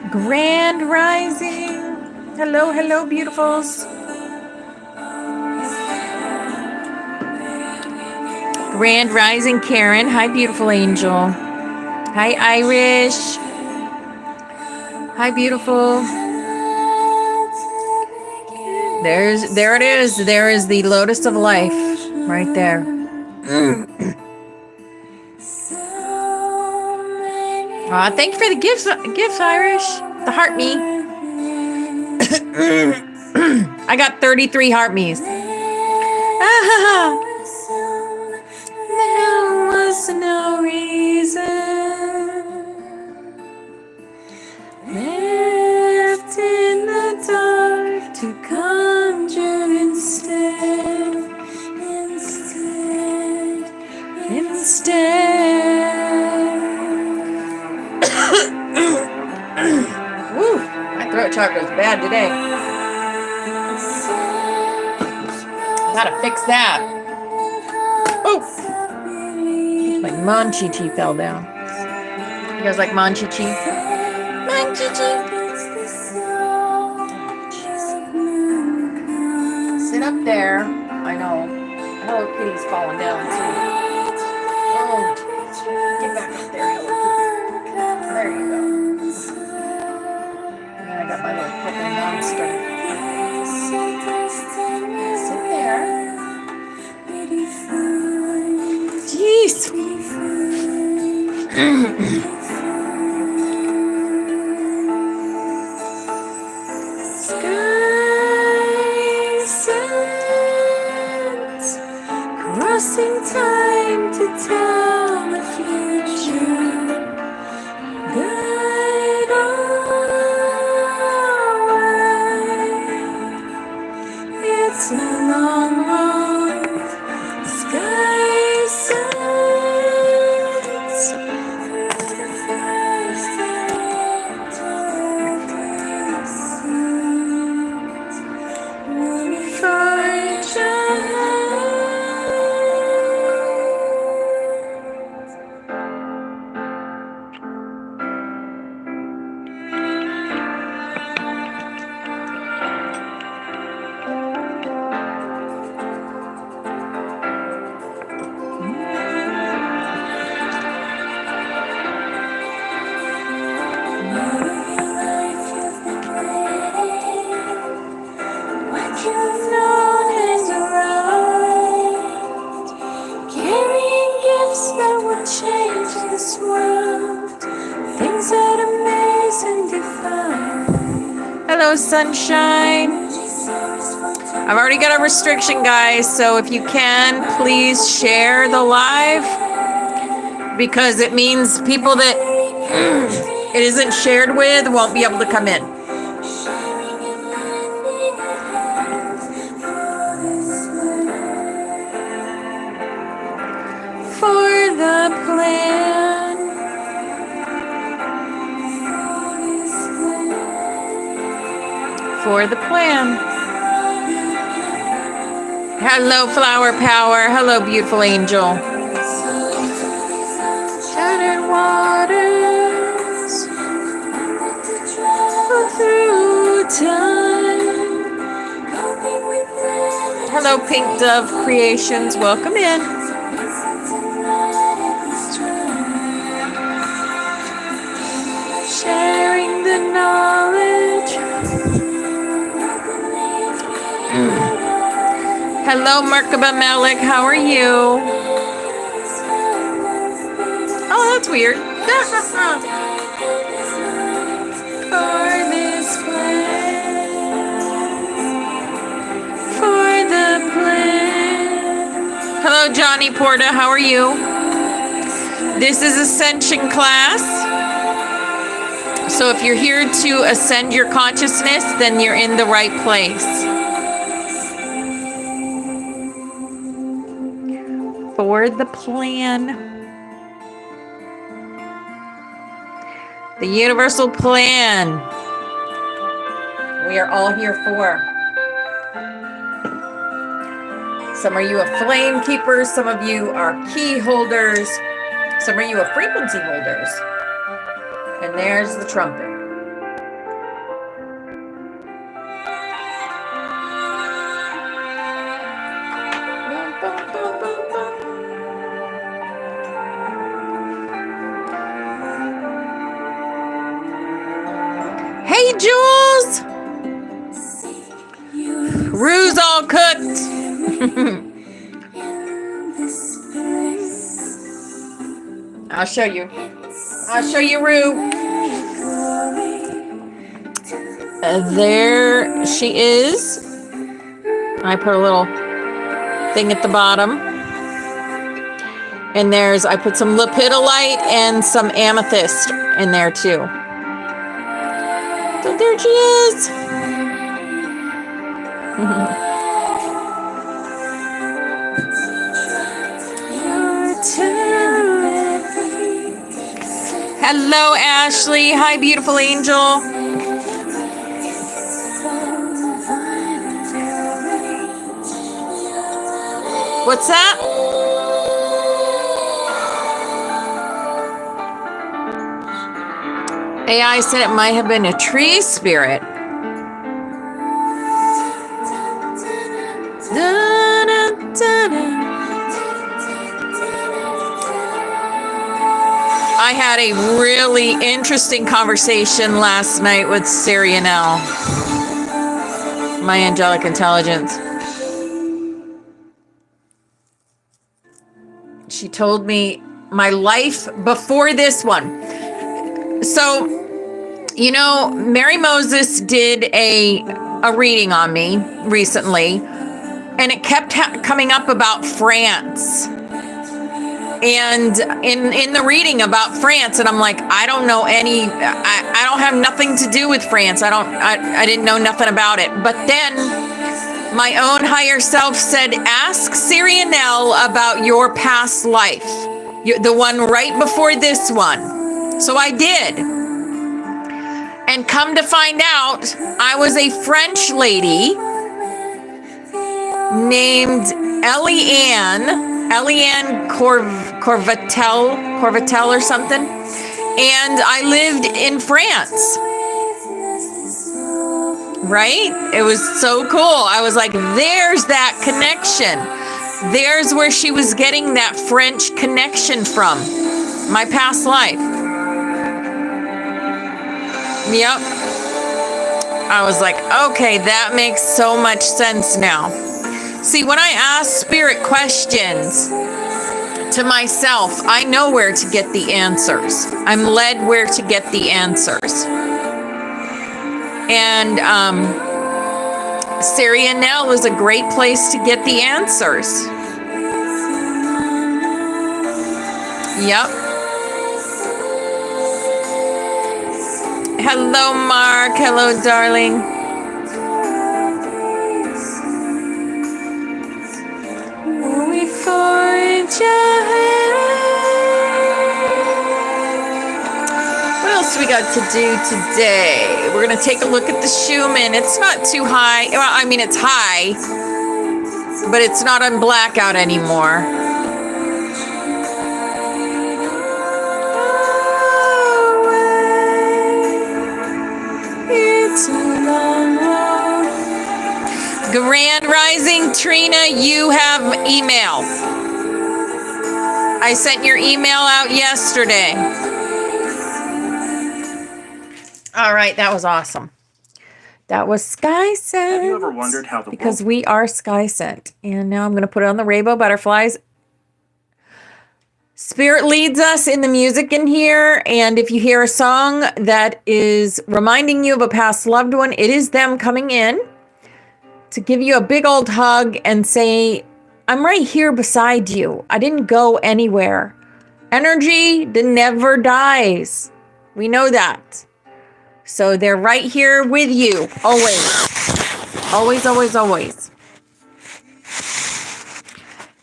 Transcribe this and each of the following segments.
Grand Rising. Hello, hello, beautifuls. Grand Rising, Karen. Hi, beautiful angel. Hi, Irish. Hi, beautiful. There it is. There is the lotus of life right there. Thank you for the gifts, Irish. The heart me. I got 33 heart me's. There was no reason left in the dark to conjure instead. Woo, my throat chakra is bad today. Gotta fix that. Oh, my Manchichi fell down. You guys like Manchichi? Manchichi. Sit up there. I know. Hello Kitty's falling down too. Oh, get back up there, Hello Kitty. There you go. And then I got my little purple monster. Sit there. Jeez. Crossing time to tell the future. Guide our way. It's a long road. Sky sets for the first Hello, sunshine. I've already got a restriction, guys, so if you can, please share the live, because it means people that it isn't shared with won't be able to come in. For the plan. For the plan. Hello, flower power. Hello, beautiful angel. Shattered waters through time. Hello, Pink Dove Creations. Welcome in. Sharing the knowledge. Hello, Merkaba Malik. How are you? Oh, that's weird. For this Hello, Johnny Porta. How are you? This is Ascension Class. So if you're here to ascend your consciousness, then you're in the right place. For the plan. The universal plan. We are all here for. Some of you are flame keepers. Some of you are key holders. Some of you are frequency holders. And there's the trumpet. Hey, Jules! Rue's all cooked. I'll show you. I'll show you Rue. There she is. I put a little thing at the bottom. And I put some lepidolite and some amethyst in there too. So there she is. Hello, Ashley. Hi, beautiful angel. What's that? AI said it might have been a tree spirit. I had a really interesting conversation last night with Sirianelle, my angelic intelligence. She told me my life before this one. So, you know, Mary Moses did a reading on me recently, and it kept coming up about France. And in the reading about France, and I'm like, I don't know I don't have nothing to do with France. I didn't know nothing about it. But then my own higher self said, ask Sirianelle about your past life, the one right before this one. So I did. And come to find out, I was a French lady named Eliane Corvatel or something. And I lived in France. Right? It was so cool. I was like, there's that connection. There's where she was getting that French connection from. My past life. Yep. I was like, okay, that makes so much sense now. See, when I ask spirit questions to myself, I know where to get the answers. I'm led where to get the answers. And Sirianelle was a great place to get the answers. Yep. Hello, Mark. Hello, darling. We forge ahead. What else we got to do today? We're going to take a look at the Schumann. It's not too high. Well, I mean, it's high, but it's not on blackout anymore. It's a long road. Grand Rising, Trina, you have email. I sent your email out yesterday. All right, that was awesome. That was Sky Scent. Have you ever wondered how the because we are Sky Scent. And now I'm going to put it on the rainbow butterflies. Spirit leads us in the music in here. And if you hear a song that is reminding you of a past loved one, it is them coming in to give you a big old hug and say, I'm right here beside you. I didn't go anywhere. Energy never dies. We know that. So they're right here with you. Always. Always, always, always.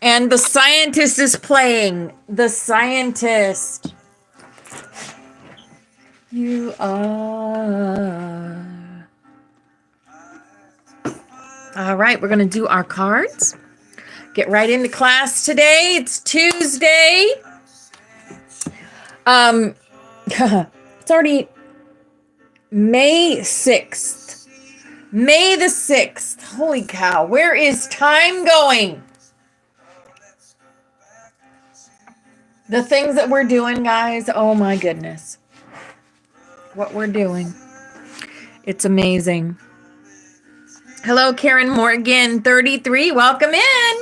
And the scientist is playing. The scientist. You are. All right, we're going to do our cards. Get right into class today. It's Tuesday. It's already May 6th. May the 6th. Holy cow. Where is time going? The things that we're doing, guys. Oh my goodness. What we're doing. It's amazing. Hello, Karen Morgan, 33. Welcome in.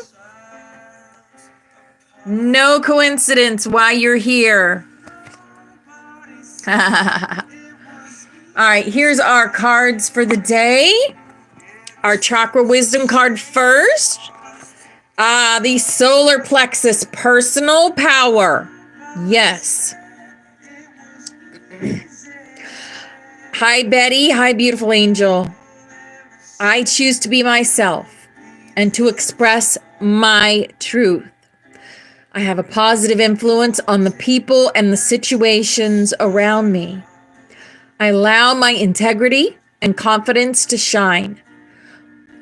No coincidence why you're here. All right, here's our cards for the day. Our chakra wisdom card first. The solar plexus, personal power. Yes. Hi, Betty. Hi, beautiful angel. I choose to be myself and to express my truth. I have a positive influence on the people and the situations around me. I allow my integrity and confidence to shine,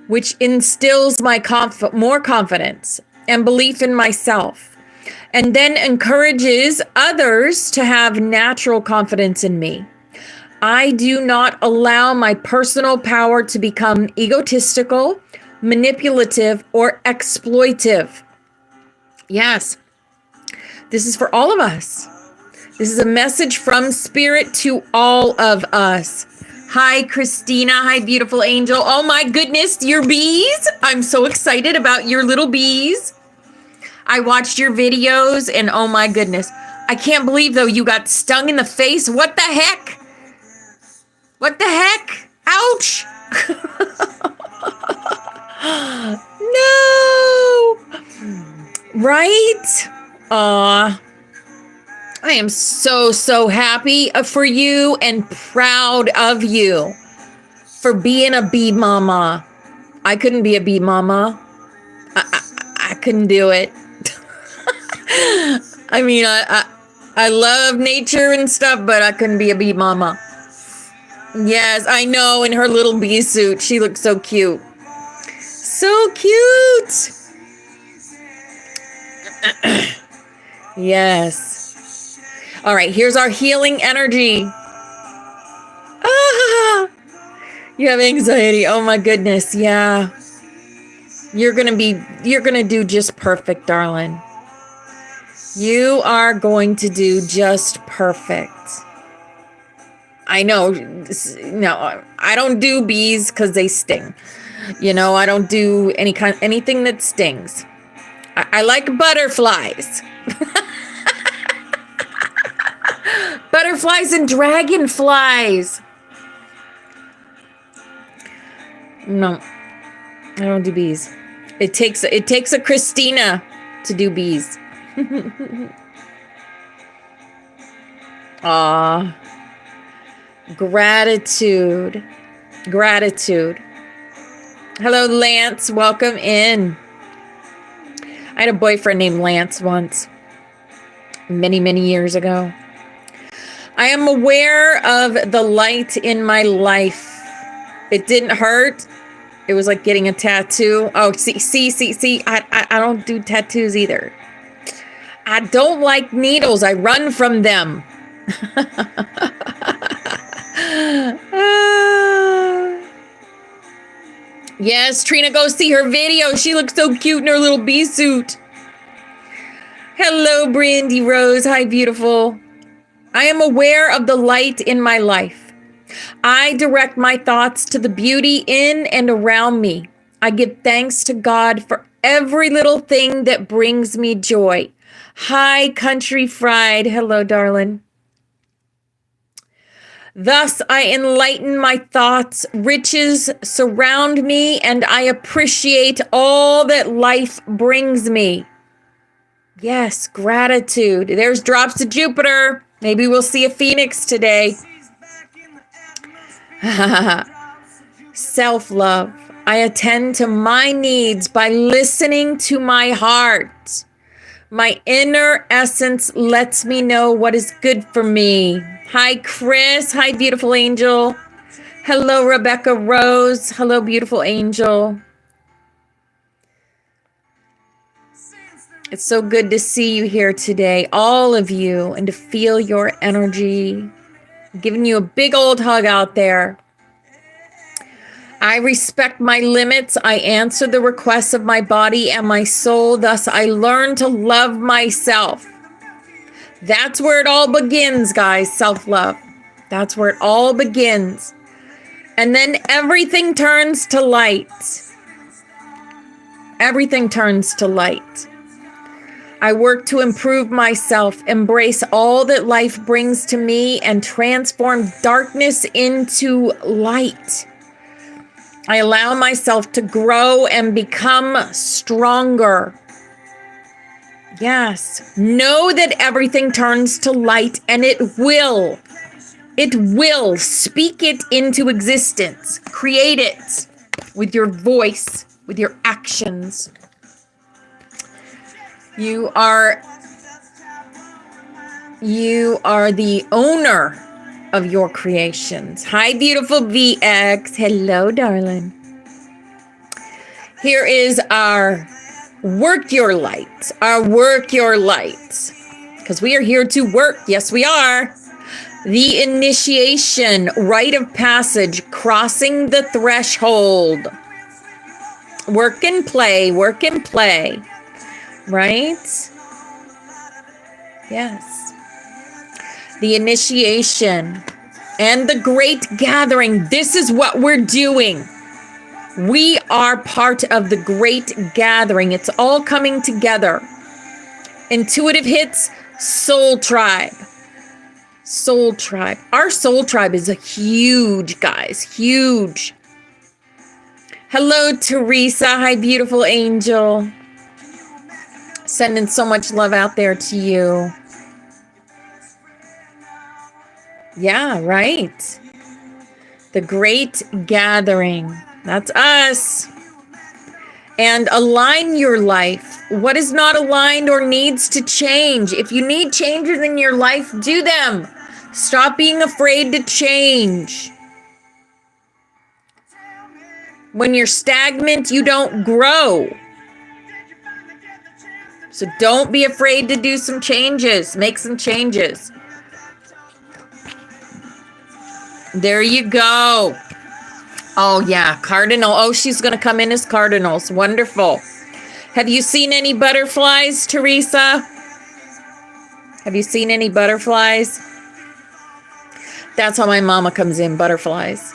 which instills my more confidence and belief in myself, and then encourages others to have natural confidence in me. I do not allow my personal power to become egotistical, manipulative, or exploitive. Yes, this is for all of us. This is a message from Spirit to all of us. Hi, Christina. Hi, beautiful angel. Oh my goodness, your bees. I'm so excited about your little bees. I watched your videos and oh my goodness. I can't believe though you got stung in the face. What the heck? What the heck? Ouch. No. Right? Aw. I am so happy for you and proud of you for being a bee mama. I couldn't be a bee mama. I couldn't do it. I mean, I love nature and stuff, but I couldn't be a bee mama. Yes, I know. In her little bee suit, she looks so cute. So cute. Yes. All right, here's our healing energy. Ah, you have anxiety. Oh my goodness. Yeah. You're going to do just perfect, darling. You are going to do just perfect. I know. No, I don't do bees because they sting. You know, I don't do anything that stings. I like butterflies. Butterflies and dragonflies. No, I don't do bees. It takes a Christina to do bees. Aw. Gratitude. Hello, Lance. Welcome in. I had a boyfriend named Lance once. Many years ago. I am aware of the light in my life. It didn't hurt. It was like getting a tattoo. Oh, see. I don't do tattoos either. I don't like needles. I run from them. Yes, Trina, go see her video. She looks so cute in her little bee suit. Hello, Brandy Rose. Hi, beautiful. I am aware of the light in my life. I direct my thoughts to the beauty in and around me. I give thanks to God for every little thing that brings me joy. Hi, Country Fried. Hello, darling. Thus, I enlighten my thoughts, riches surround me, and I appreciate all that life brings me. Yes, gratitude. There's drops to Jupiter. Maybe we'll see a phoenix today. Self-love. I attend to my needs by listening to my heart. My inner essence lets me know what is good for me. Hi, Chris. Hi, beautiful angel. Hello, Rebecca Rose. Hello, beautiful angel. It's so good to see you here today, all of you, and to feel your energy. I'm giving you a big old hug out there. I respect my limits. I answer the requests of my body and my soul. Thus, I learn to love myself. That's where it all begins, guys. Self-love. That's where it all begins. And then everything turns to light. Everything turns to light. I work to improve myself, embrace all that life brings to me, and transform darkness into light. I allow myself to grow and become stronger. Yes. Know that everything turns to light, and it will. It will. Speak it into existence. Create it with your voice, with your actions. You are the owner of your creations. Hi, beautiful VX. Hello, darling. Here is our work your light. Our work your light. Because we are here to work. Yes, we are. The initiation, rite of passage, crossing the threshold. Work and play, work and play. Right? Yes. The initiation and the great gathering. This is what we're doing. We are part of the great gathering. It's all coming together. Intuitive hits, soul tribe. Soul tribe. Our soul tribe is a huge, guys. Huge. Hello, Teresa. Hi, beautiful angel. Sending so much love out there to you. Yeah, right. The great gathering. That's us. And align your life. What is not aligned or needs to change? If you need changes in your life, do them. Stop being afraid to change. When you're stagnant, you don't grow. So don't be afraid to do some changes. Make some changes. There you go. Oh, yeah. Cardinal. Oh, she's going to come in as cardinals. Wonderful. Have you seen any butterflies, Teresa? Have you seen any butterflies? That's how my mama comes in, butterflies.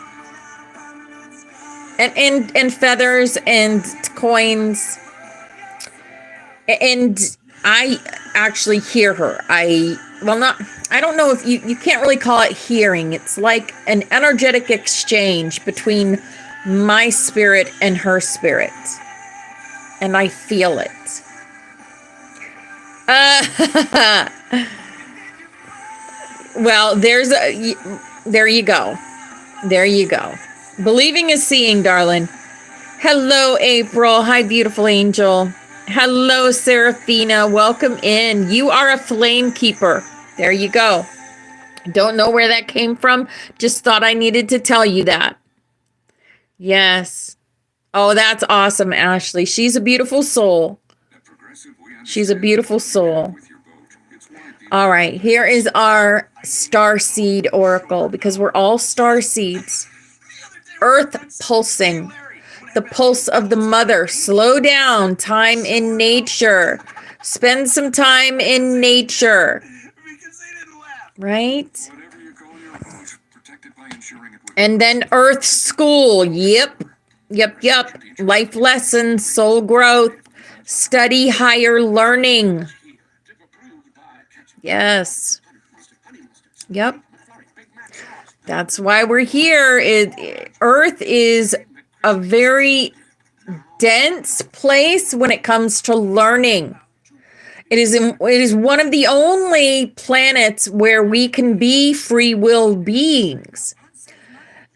And feathers and coins. And I actually hear her. I don't know if you can't really call it hearing. It's like an energetic exchange between my spirit and her spirit. And I feel it. Well, there you go. There you go. Believing is seeing, darling. Hello, April. Hi, beautiful angel. Hello, Seraphina. Welcome in. You are a flame keeper. There you go. Don't know where that came from. Just thought I needed to tell you that. Yes. Oh, that's awesome, Ashley. She's a beautiful soul. She's a beautiful soul. All right. Here is our starseed oracle, because we're all starseeds. Earth pulsing. The pulse of the mother. Slow down. Time in nature. Spend some time in nature. Right? And then Earth School. Yep. Life lessons, soul growth, study higher learning. Yes. Yep. That's why we're here. Earth is a very dense place when it comes to learning. It is one of the only planets where we can be free will beings.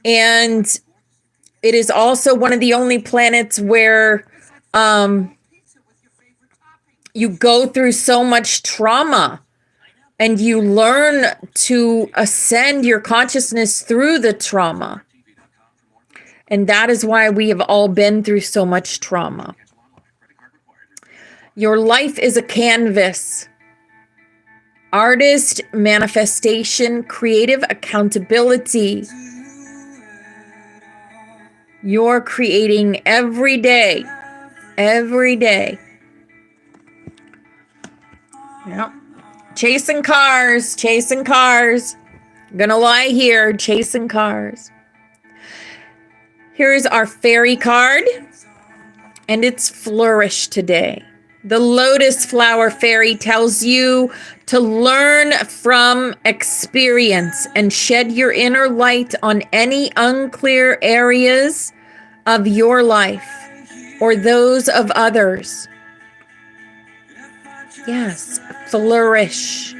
And it is also one of the only planets where you go through so much trauma and you learn to ascend your consciousness through the trauma. And that is why we have all been through so much trauma. Your life is a canvas. Artist, manifestation, creative accountability. You're creating every day. Every day. Yep. Chasing cars, chasing cars. I'm gonna lie here, chasing cars. Here's our fairy card, and it's flourish today. The lotus flower fairy tells you to learn from experience and shed your inner light on any unclear areas of your life or those of others. Yes, flourish.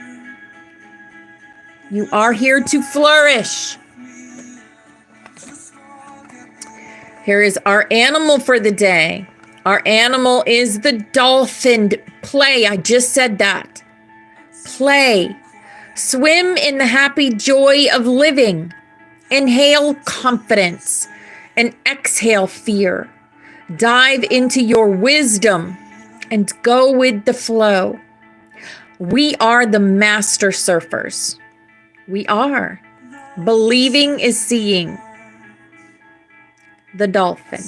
You are here to flourish. Here is our animal for the day. Our animal is the dolphin. Play. I just said that. Play. Swim in the happy joy of living. Inhale confidence and exhale fear. Dive into your wisdom and go with the flow. We are the master surfers. We are. Believing is seeing. The dolphin.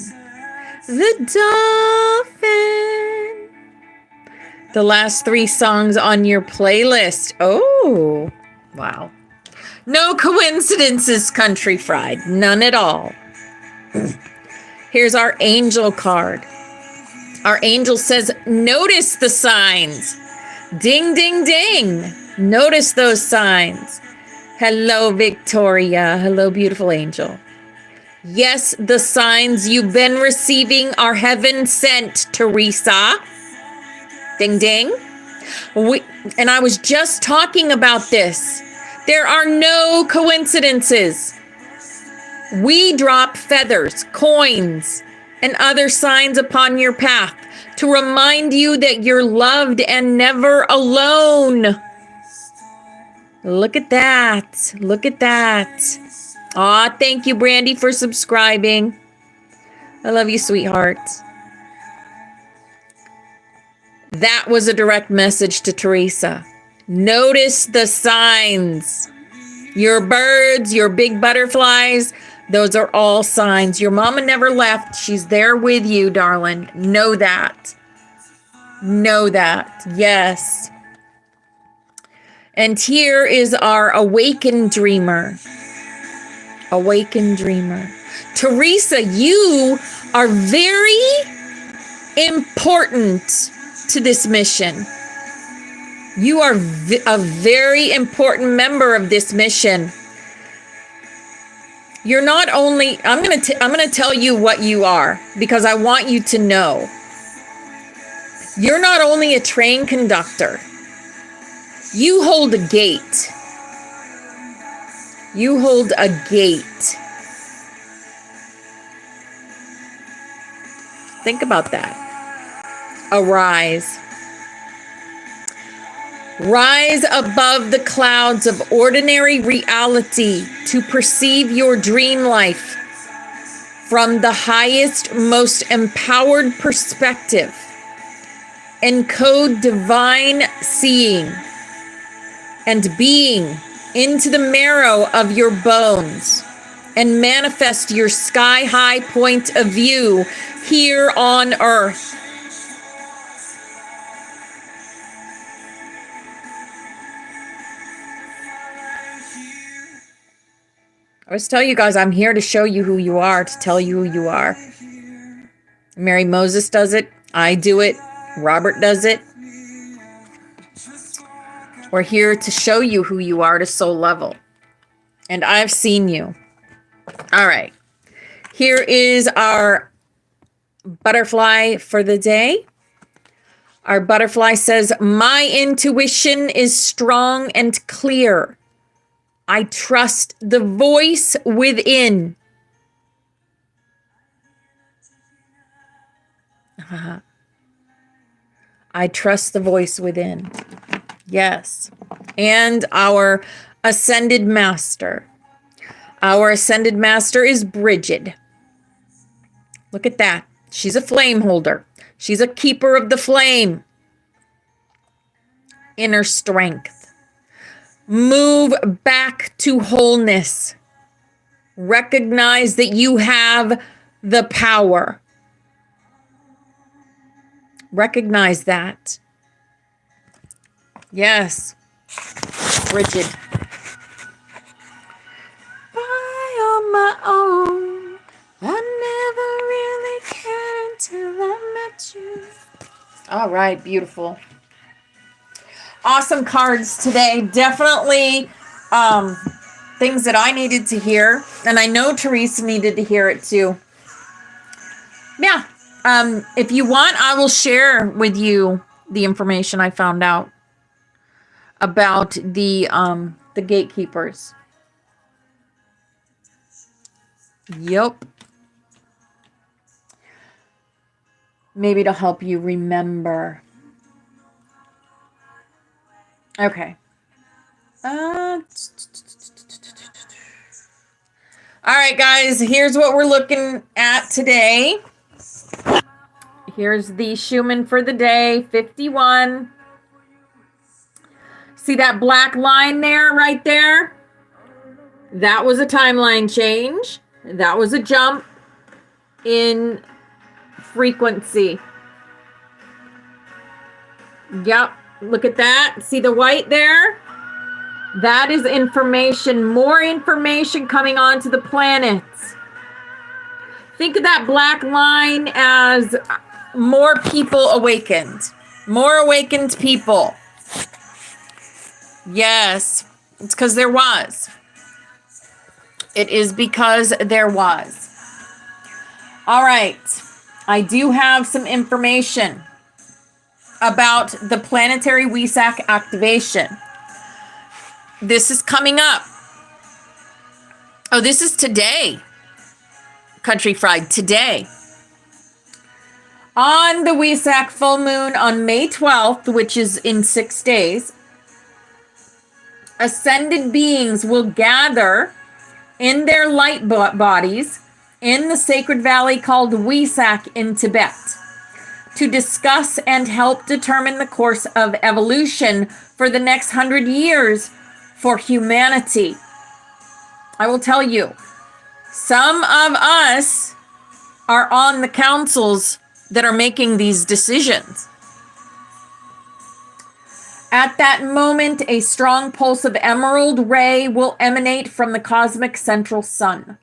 The dolphin. The last 3 songs on your playlist. Oh, wow. No coincidences, Country Fried. None at all. Here's our angel card. Our angel says, notice the signs. Ding, ding, ding. Notice those signs. Hello, Victoria. Hello, beautiful angel. Yes, the signs you've been receiving are heaven sent, Teresa. Ding, ding. And I was just talking about this. There are no coincidences. We drop feathers, coins, and other signs upon your path to remind you that you're loved and never alone. Look at that. Look at that. Aw, thank you, Brandy, for subscribing. I love you, sweetheart. That was a direct message to Teresa. Notice the signs. Your birds, your big butterflies, those are all signs. Your mama never left. She's there with you, darling. Know that. Know that. Yes. And here is our awakened dreamer. Awakened dreamer. Teresa, you are very important to this mission. You are a very important member of this mission. You're not only, I'm going to tell you what you are because I want you to know. You're not only a train conductor. You hold a gate. You hold a gate. Think about that. Arise. Rise above the clouds of ordinary reality to perceive your dream life from the highest, most empowered perspective. Encode divine seeing and being into the marrow of your bones and manifest your sky-high point of view here on earth. I was telling you guys, I'm here to show you who you are, to tell you who you are. Mary Moses does it. I do it. Robert does it. We're here to show you who you are to soul level and I've seen you. All right. Here is our butterfly for the day. Our butterfly says, my intuition is strong and clear. I trust the voice within. I trust the voice within. Yes. And our ascended master. Our ascended master is Bridget. Look at that. She's a flame holder. She's a keeper of the flame. Inner strength. Move back to wholeness. Recognize that you have the power. Recognize that. Yes. Bridget. On my own, I never really cared until I met you. All right, beautiful. Awesome cards today. Definitely things that I needed to hear, and I know Teresa needed to hear it too. Yeah. If you want, I will share with you the information I found out about the gatekeepers. Yep. Maybe to help you remember. Okay. All right, guys. Here's what we're looking at today. Here's the Schumann for the day, 51. See that black line there, right there? That was a timeline change. That was a jump in frequency. Yep. Look at that. See the white there? That is information. More information coming onto the planets. Think of that black line as more people awakened. More awakened people. Yes. It's because there was. It is because there was. All right. I do have some information about the planetary WESAC activation. This is coming up. Oh, this is today. Country Fried, today. On the WESAC full moon on May 12th, which is in 6 days, ascended beings will gather in their light bodies in the sacred valley called WESAC in Tibet to discuss and help determine the course of evolution for the next 100 years for humanity. I will tell you, some of us are on the councils that are making these decisions. At that moment, a strong pulse of emerald ray will emanate from the cosmic central sun.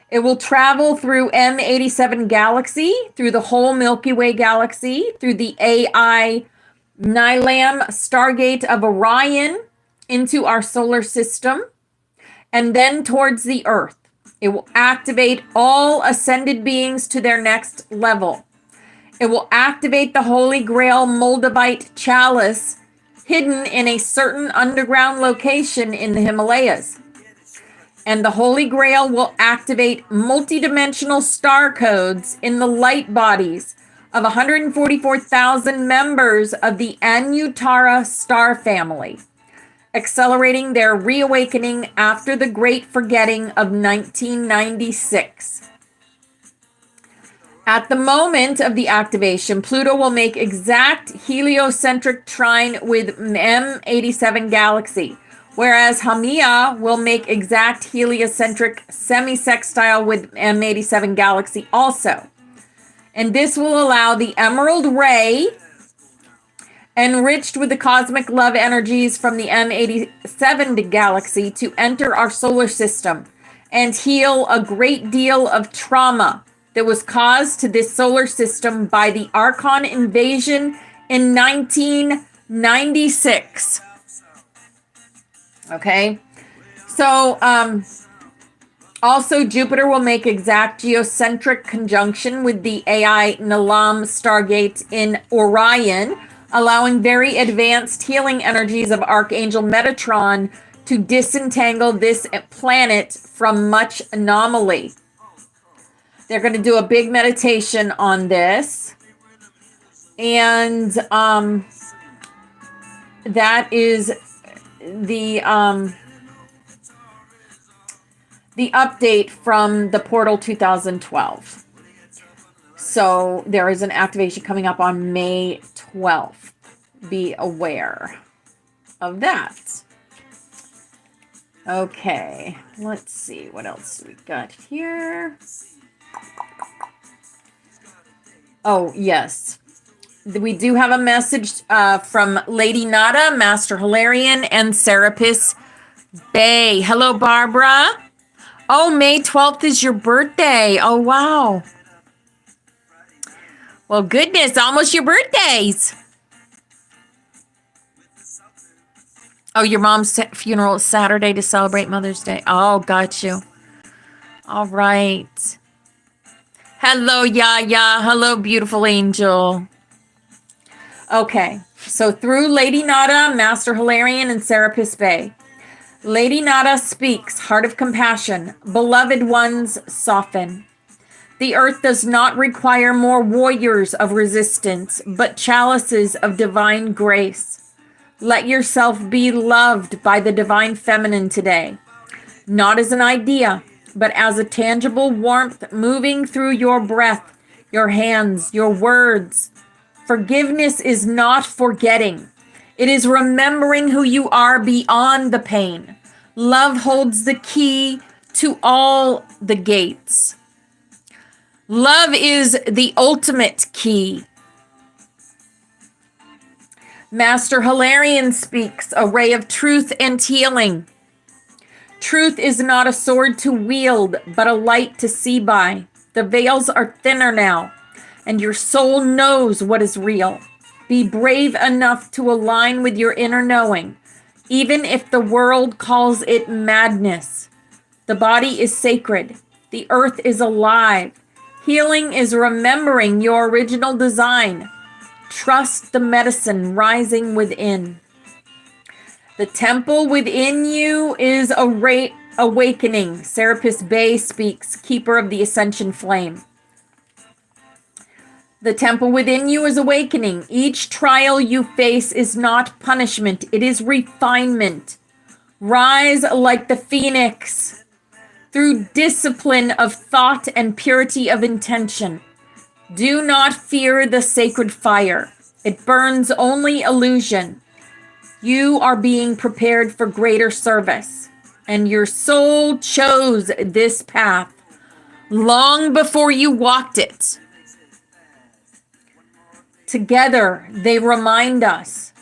It will travel through M87 galaxy, through the whole Milky Way galaxy, through the AI Nilam Stargate of Orion, into our solar system, and then towards the Earth. It will activate all ascended beings to their next level. It will activate the Holy Grail Moldavite chalice hidden in a certain underground location in the Himalayas. And the Holy Grail will activate multidimensional star codes in the light bodies of 144,000 members of the Anutara star family, accelerating their reawakening after the Great Forgetting of 1996. At the moment of the activation, Pluto will make exact heliocentric trine with M87 galaxy, whereas Haumea will make exact heliocentric semi-sextile with M87 galaxy also. And this will allow the emerald ray, enriched with the cosmic love energies from the M87 galaxy, to enter our solar system and heal a great deal of trauma that was caused to this solar system by the Archon invasion in 1996. Okay? So So, also, Jupiter will make exact geocentric conjunction with the AI Nalam stargate in Orion, allowing very advanced healing energies of Archangel Metatron to disentangle this planet from much anomaly. They're going to do a big meditation on this. And that is the update from the Portal 2012. So there is an activation coming up on May 12th. Be aware of that. Okay, let's see what else we got here. Oh, yes. We do have a message from Lady Nada, Master Hilarion, and Serapis Bay. Hello, Barbara. Oh, May 12th is your birthday. Oh, wow. Well, goodness, almost your birthdays. Oh, your mom's funeral is Saturday to celebrate Mother's Day. Oh, got you. All right. Hello, Yaya. Hello, beautiful angel. Okay, so through Lady Nada, Master Hilarion, and Serapis Bay. Lady Nada speaks, heart of compassion. Beloved ones, soften. The earth does not require more warriors of resistance, but chalices of divine grace. Let yourself be loved by the divine feminine today, not as an idea, but as a tangible warmth moving through your breath, your hands, your words. Forgiveness is not forgetting. It is remembering who you are beyond the pain. Love holds the key to all the gates. Love is the ultimate key. Master Hilarion speaks, a ray of truth and healing. Truth is not a sword to wield, but a light to see by. The veils are thinner now, and your soul knows what is real. Be brave enough to align with your inner knowing, even if the world calls it madness. The body is sacred. The earth is alive. Healing is remembering your original design. Trust the medicine rising within. The temple within you is awakening. Serapis Bay speaks, keeper of the Ascension flame. The temple within you is awakening. Each trial you face is not punishment. It is refinement. Rise like the phoenix through discipline of thought and purity of intention. Do not fear the sacred fire. It burns only illusion. You are being prepared for greater service, and your soul chose this path long before you walked it. Together, they remind us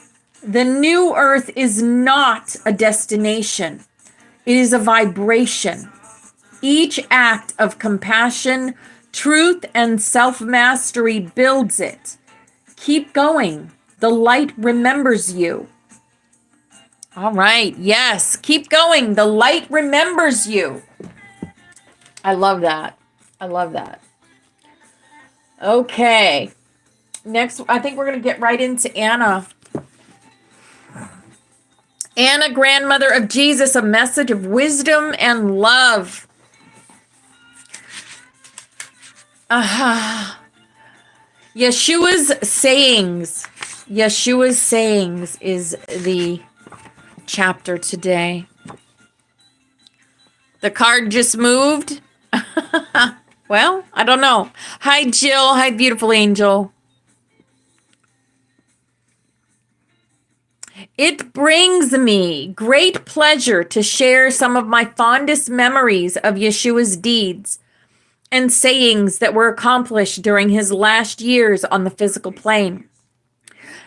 the new earth is not a destination. It is a vibration. Each act of compassion, truth, and self-mastery builds it. Keep going. The light remembers you. All right. Yes. Keep going. The light remembers you. I love that. I love that. Okay. Next, I think we're going to get right into Anna. Anna, grandmother of Jesus, a message of wisdom and love. Yeshua's sayings. Yeshua's sayings is the chapter today. The card just moved. Well, I don't know. Hi, Jill. Hi, beautiful angel. It brings me great pleasure to share some of my fondest memories of Yeshua's deeds and sayings that were accomplished during his last years on the physical plane.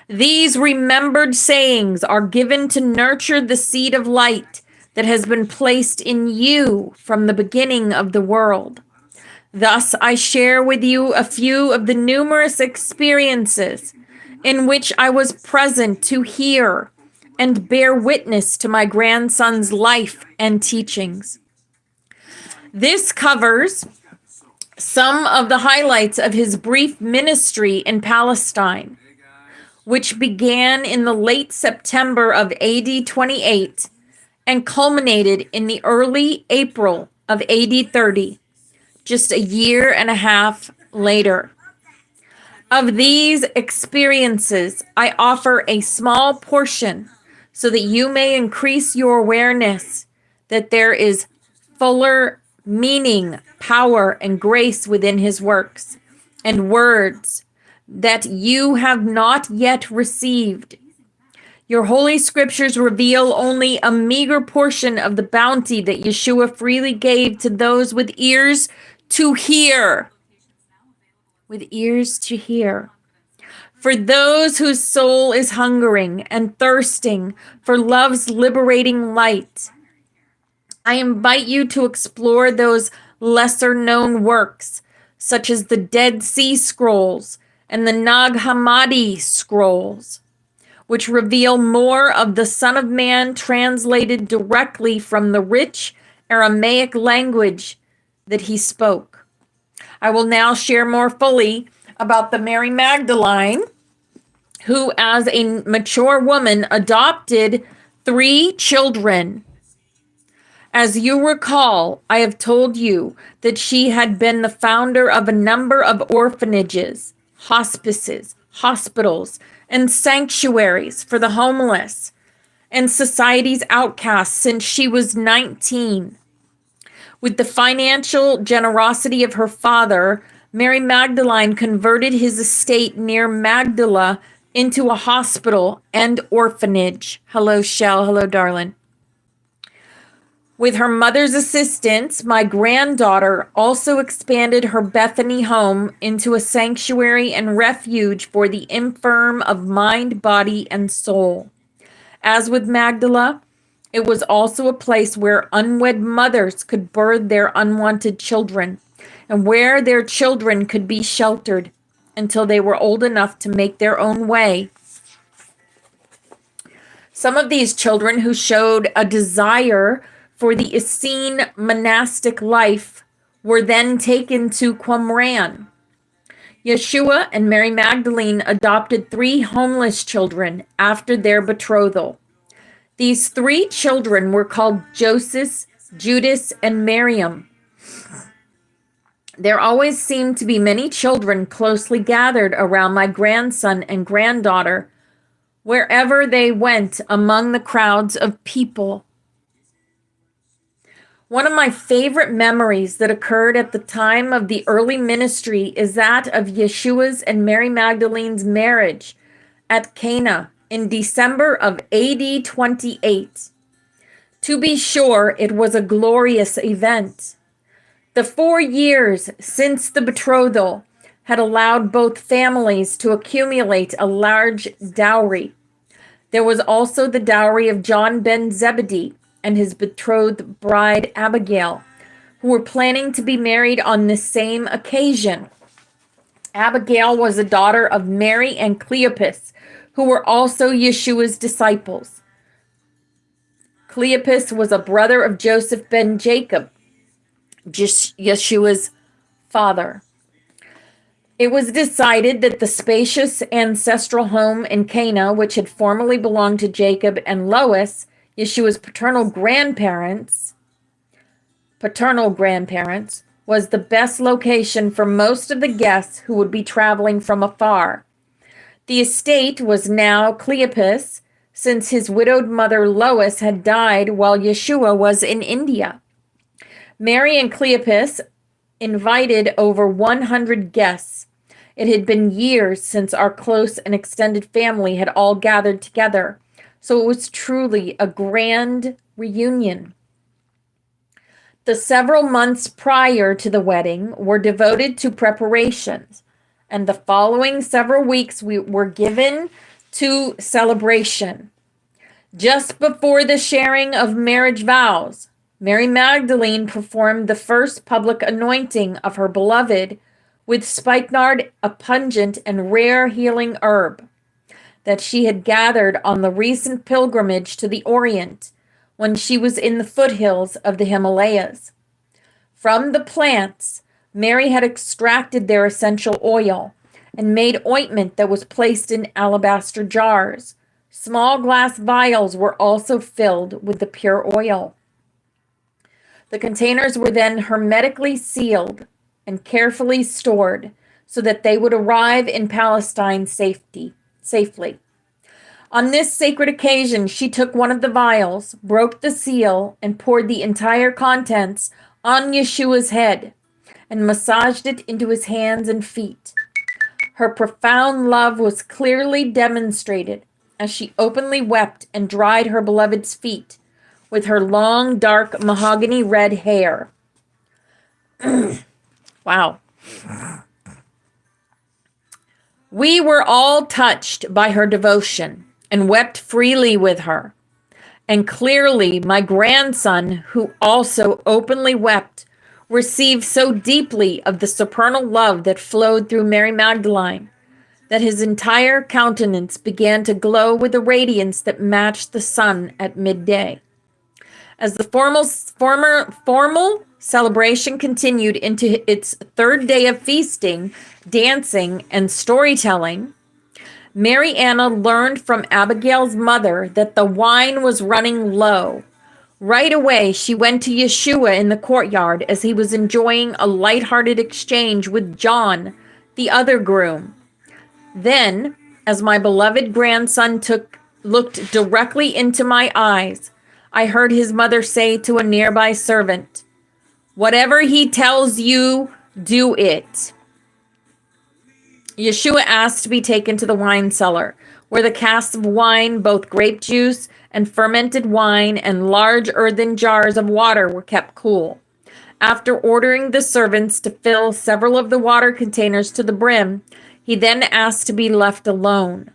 These remembered sayings are given to nurture the seed of light that has been placed in you from the beginning of the world. Thus, I share with you a few of the numerous experiences in which I was present to hear and bear witness to my grandson's life and teachings. This covers some of the highlights of his brief ministry in Palestine, which began in the late September of AD 28 and culminated in the early April of AD 30, just a year and a half later. Of these experiences, I offer a small portion so that you may increase your awareness that there is fuller meaning, power, and grace within his works and words that you have not yet received. Your holy scriptures reveal only a meager portion of the bounty that Yeshua freely gave to those with ears to hear. With ears to hear. For those whose soul is hungering and thirsting for love's liberating light, I invite you to explore those lesser known works, such as the Dead Sea Scrolls and the Nag Hammadi Scrolls, which reveal more of the Son of Man translated directly from the rich Aramaic language that he spoke. I will now share more fully about the Mary Magdalene, who as a mature woman adopted 3 children. As you recall, I have told you that she had been the founder of a number of orphanages, hospices, hospitals, and sanctuaries for the homeless and society's outcasts since she was 19. With the financial generosity of her father, Mary Magdalene converted his estate near Magdala into a hospital and orphanage. Hello, Shell. Hello, darling. With her mother's assistance, my granddaughter also expanded her Bethany home into a sanctuary and refuge for the infirm of mind, body, and soul. As with Magdala, it was also a place where unwed mothers could birth their unwanted children, and where their children could be sheltered until they were old enough to make their own way. Some of these children who showed a desire for the Essene monastic life were then taken to Qumran. Yeshua and Mary Magdalene adopted 3 homeless children after their betrothal. These 3 children were called Joseph, Judas, and Miriam. There always seemed to be many children closely gathered around my grandson and granddaughter wherever they went among the crowds of people. One of my favorite memories that occurred at the time of the early ministry is that of Yeshua's and Mary Magdalene's marriage at Cana in December of AD 28. To be sure, it was a glorious event. The 4 years since the betrothal had allowed both families to accumulate a large dowry. There was also the dowry of John ben Zebedee and his betrothed bride Abigail, who were planning to be married on the same occasion. Abigail was a daughter of Mary and Cleopas, who were also Yeshua's disciples. Cleopas was a brother of Joseph ben Jacob, Yeshua's father. It was decided that the spacious ancestral home in Cana, which had formerly belonged to Jacob and Lois, Yeshua's paternal grandparents, was the best location for most of the guests who would be traveling from afar. The estate was now Cleopas, since his widowed mother Lois had died while Yeshua was in India. Mary and Cleopas invited over 100 guests. It had been years since our close and extended family had all gathered together, so it was truly a grand reunion. The several months prior to the wedding were devoted to preparations, and the following several weeks were given to celebration. Just before the sharing of marriage vows, Mary Magdalene performed the first public anointing of her beloved with spikenard, a pungent and rare healing herb. that she had gathered on the recent pilgrimage to the Orient when she was in the foothills of the Himalayas. From the plants, Mary had extracted their essential oil and made ointment that was placed in alabaster jars. Small glass vials were also filled with the pure oil. The containers were then hermetically sealed and carefully stored so that they would arrive in Palestine safely. On this sacred occasion, she took one of the vials, broke the seal, and poured the entire contents on Yeshua's head and massaged it into his hands and feet. Her profound love was clearly demonstrated as she openly wept and dried her beloved's feet with her long, dark, mahogany red hair. Wow. We were all touched by her devotion and wept freely with her. And clearly, my grandson, who also openly wept, received so deeply of the supernal love that flowed through Mary Magdalene that his entire countenance began to glow with a radiance that matched the sun at midday. As the formal celebration continued into its third day of feasting, dancing, and storytelling, Mary Anna learned from Abigail's mother that the wine was running low. Right away, she went to Yeshua in the courtyard as he was enjoying a light-hearted exchange with John, the other groom. Then, as my beloved grandson looked directly into my eyes, I heard his mother say to a nearby servant, "Whatever he tells you, do it." Yeshua asked to be taken to the wine cellar, where the casks of wine, both grape juice and fermented wine, and large earthen jars of water were kept cool. After ordering the servants to fill several of the water containers to the brim, he then asked to be left alone.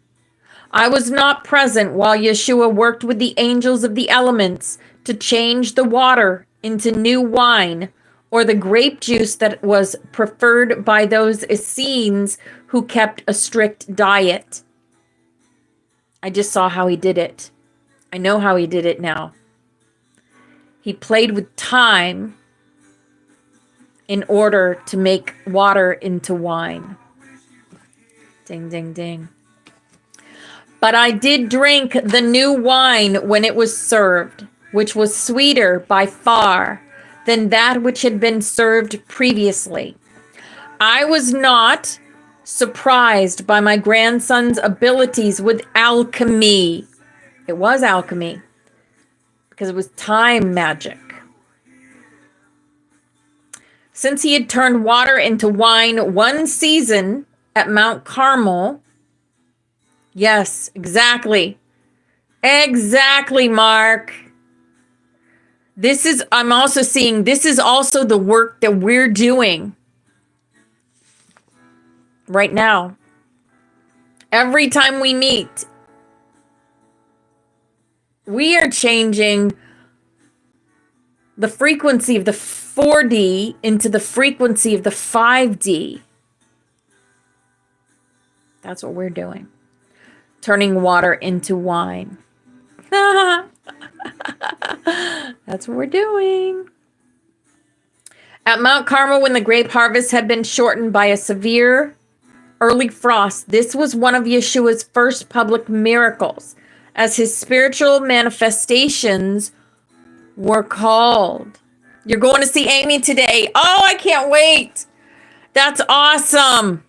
I was not present while Yeshua worked with the angels of the elements to change the water into new wine, or the grape juice that was preferred by those Essenes who kept a strict diet. I just saw how he did it. I know how he did it now. He played with time in order to make water into wine. Ding, ding, ding. But I did drink the new wine when it was served, which was sweeter by far than that which had been served previously. I was not surprised by my grandson's abilities with alchemy. It was alchemy because it was time magic. Since he had turned water into wine one season at Mount Carmel. Yes, exactly. Exactly, Mark. I'm also seeing this is also the work that we're doing right now. Every time we meet, we are changing the frequency of the 4D into the frequency of the 5D. That's what we're doing. Turning water into wine. That's what we're doing. At Mount Carmel, when the grape harvest had been shortened by a severe early frost, this was one of Yeshua's first public miracles, as his spiritual manifestations were called. You're going to see Amy today. Oh, I can't wait. That's awesome.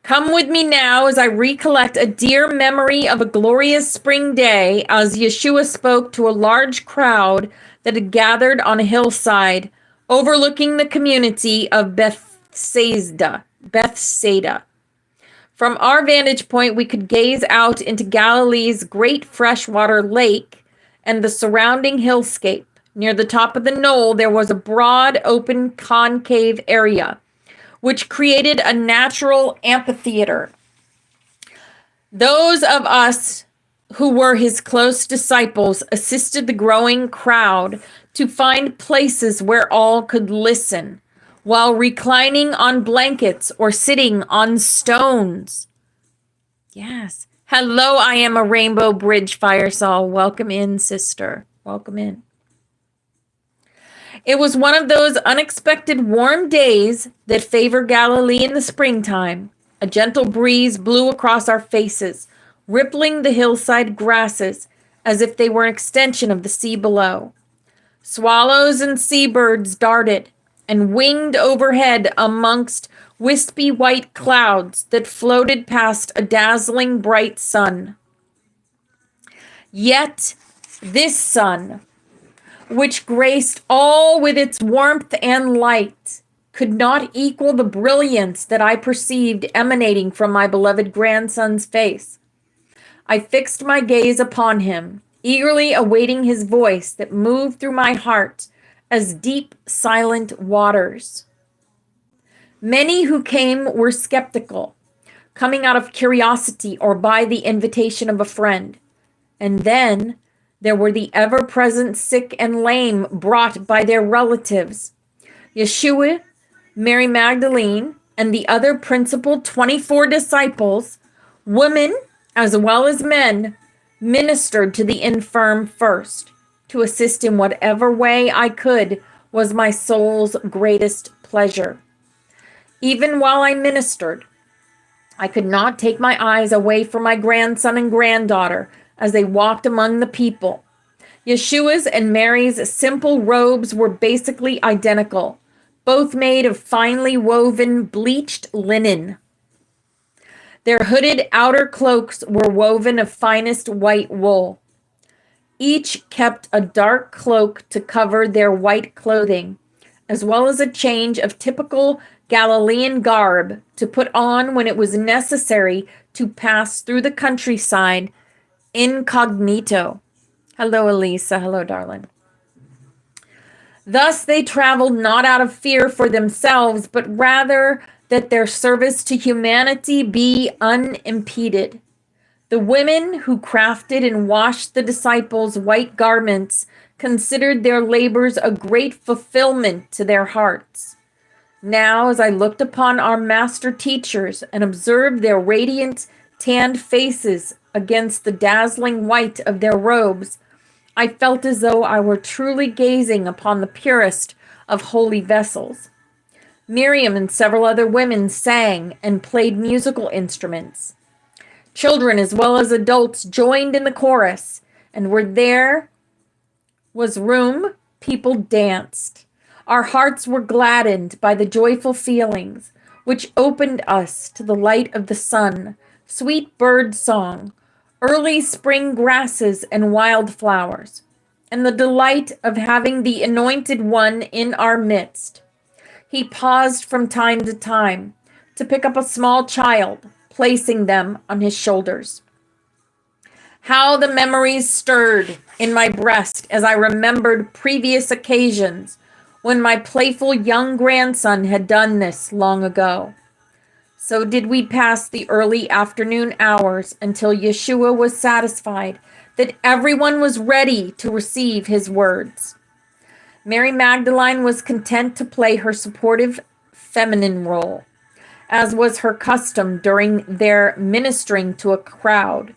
Come with me now as I recollect a dear memory of a glorious spring day as Yeshua spoke to a large crowd that had gathered on a hillside overlooking the community of Bethsaida. From our vantage point, we could gaze out into Galilee's great freshwater lake and the surrounding hillscape. Near the top of the knoll, there was a broad, open, concave area, which created a natural amphitheater. Those of us who were his close disciples assisted the growing crowd to find places where all could listen, while reclining on blankets or sitting on stones. Yes. Hello, I am a Rainbow Bridge Fire Saw. Welcome in, sister. Welcome in. It was one of those unexpected warm days that favor Galilee in the springtime. A gentle breeze blew across our faces, rippling the hillside grasses as if they were an extension of the sea below. Swallows and seabirds darted and winged overhead amongst wispy white clouds that floated past a dazzling bright sun. Yet this sun, which graced all with its warmth and light, could not equal the brilliance that I perceived emanating from my beloved grandson's face. I fixed my gaze upon him, eagerly awaiting his voice that moved through my heart as deep, silent waters. Many who came were skeptical, coming out of curiosity or by the invitation of a friend. And then there were the ever-present sick and lame brought by their relatives. Yeshua, Mary Magdalene, and the other principal 24 disciples, women as well as men, ministered to the infirm first. To assist in whatever way I could was my soul's greatest pleasure. Even while I ministered, I could not take my eyes away from my grandson and granddaughter as they walked among the people. Yeshua's and Mary's simple robes were basically identical, both made of finely woven bleached linen. Their hooded outer cloaks were woven of finest white wool. Each kept a dark cloak to cover their white clothing, as well as a change of typical Galilean garb to put on when it was necessary to pass through the countryside incognito. Hello, Elisa. Hello, darling. Thus they traveled not out of fear for themselves, but rather that their service to humanity be unimpeded. The women who crafted and washed the disciples' white garments considered their labors a great fulfillment to their hearts. Now, as I looked upon our master teachers and observed their radiant, tanned faces against the dazzling white of their robes, I felt as though I were truly gazing upon the purest of holy vessels. Miriam and several other women sang and played musical instruments. Children as well as adults joined in the chorus, and where there was room, people danced. Our hearts were gladdened by the joyful feelings which opened us to the light of the sun, sweet bird song, early spring grasses and wildflowers, and the delight of having the Anointed One in our midst. He paused from time to time to pick up a small child, placing them on his shoulders. How the memories stirred in my breast as I remembered previous occasions when my playful young grandson had done this long ago. So did we pass the early afternoon hours until Yeshua was satisfied that everyone was ready to receive his words. Mary Magdalene was content to play her supportive feminine role, as was her custom during their ministering to a crowd.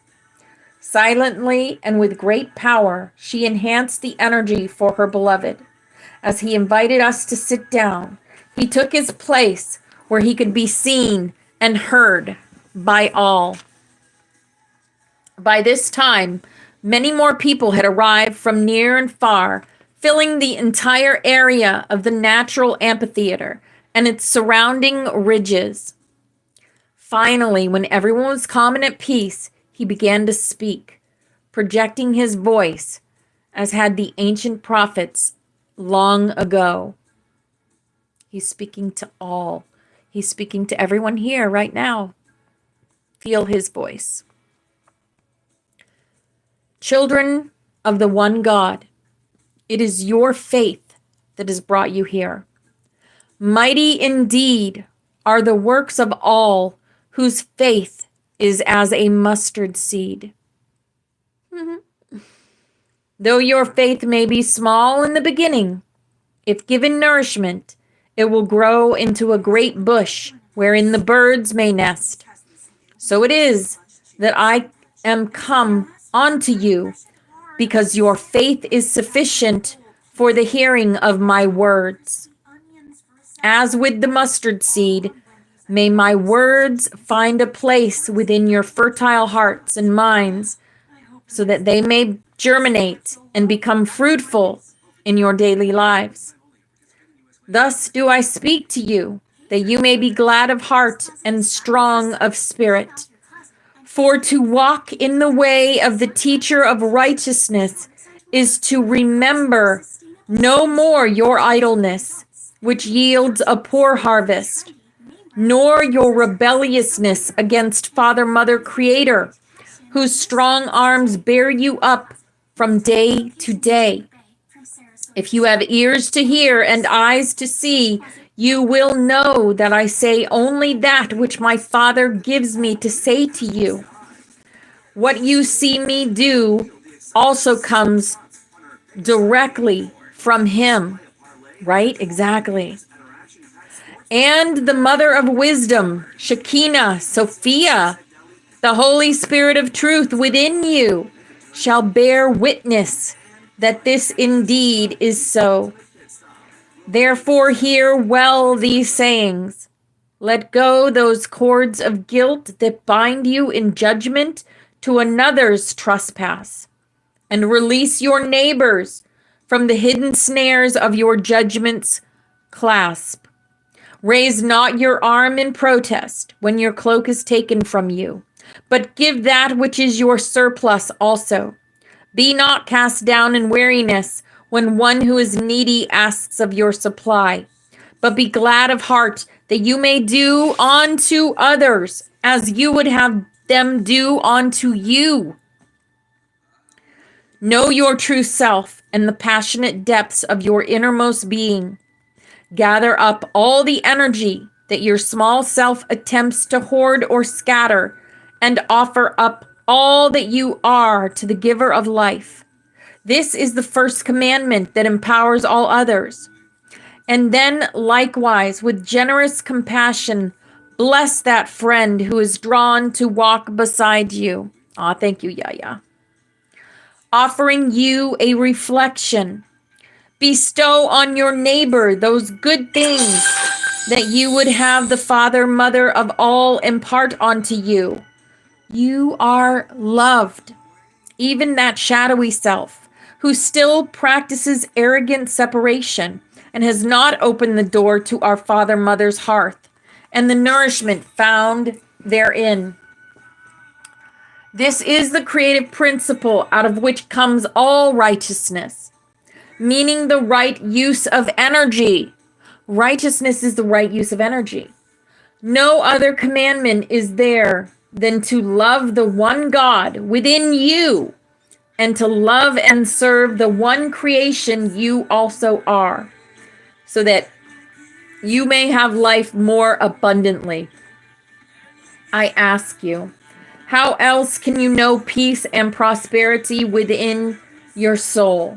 Silently and with great power, she enhanced the energy for her beloved. As he invited us to sit down, he took his place where he could be seen and heard by all. By this time, many more people had arrived from near and far, filling the entire area of the natural amphitheater and its surrounding ridges. Finally, when everyone was calm and at peace, he began to speak, projecting his voice as had the ancient prophets long ago. He's speaking to all. He's speaking to everyone here right now. Feel his voice. Children of the one God, it is your faith that has brought you here. Mighty indeed are the works of all whose faith is as a mustard seed. Though your faith may be small in the beginning, if given nourishment, it will grow into a great bush wherein the birds may nest. So it is that I am come unto you, because your faith is sufficient for the hearing of my words. As with the mustard seed, may my words find a place within your fertile hearts and minds, so that they may germinate and become fruitful in your daily lives. Thus do I speak to you, that you may be glad of heart and strong of spirit. For to walk in the way of the teacher of righteousness is to remember no more your idleness, which yields a poor harvest, nor your rebelliousness against Father, Mother, Creator, whose strong arms bear you up from day to day. If you have ears to hear and eyes to see, you will know that I say only that which my Father gives me to say to you. What you see me do also comes directly from him, right? Exactly. And the mother of wisdom, Shekinah, Sophia, the Holy Spirit of truth within you, shall bear witness that this indeed is so. Therefore hear well these sayings. Let go those cords of guilt that bind you in judgment to another's trespass, and release your neighbors from the hidden snares of your judgment's clasp. Raise not your arm in protest when your cloak is taken from you, but give that which is your surplus also. Be not cast down in weariness when one who is needy asks of your supply, but be glad of heart, that you may do unto others as you would have them do unto you. Know your true self and the passionate depths of your innermost being. Gather up all the energy that your small self attempts to hoard or scatter, and offer up all that you are to the giver of life. This is the first commandment that empowers all others. And then likewise, with generous compassion, bless that friend who is drawn to walk beside you. Thank you, Yaya. Offering you a reflection. Bestow on your neighbor those good things that you would have the Father, Mother of all impart unto you. You are loved, even that shadowy self who still practices arrogant separation and has not opened the door to our Father, Mother's hearth and the nourishment found therein. This is the creative principle out of which comes all righteousness, meaning the right use of energy. Righteousness is the right use of energy. No other commandment is there than to love the one God within you and to love and serve the one creation you also are, so that you may have life more abundantly. I ask you, how else can you know peace and prosperity within your soul?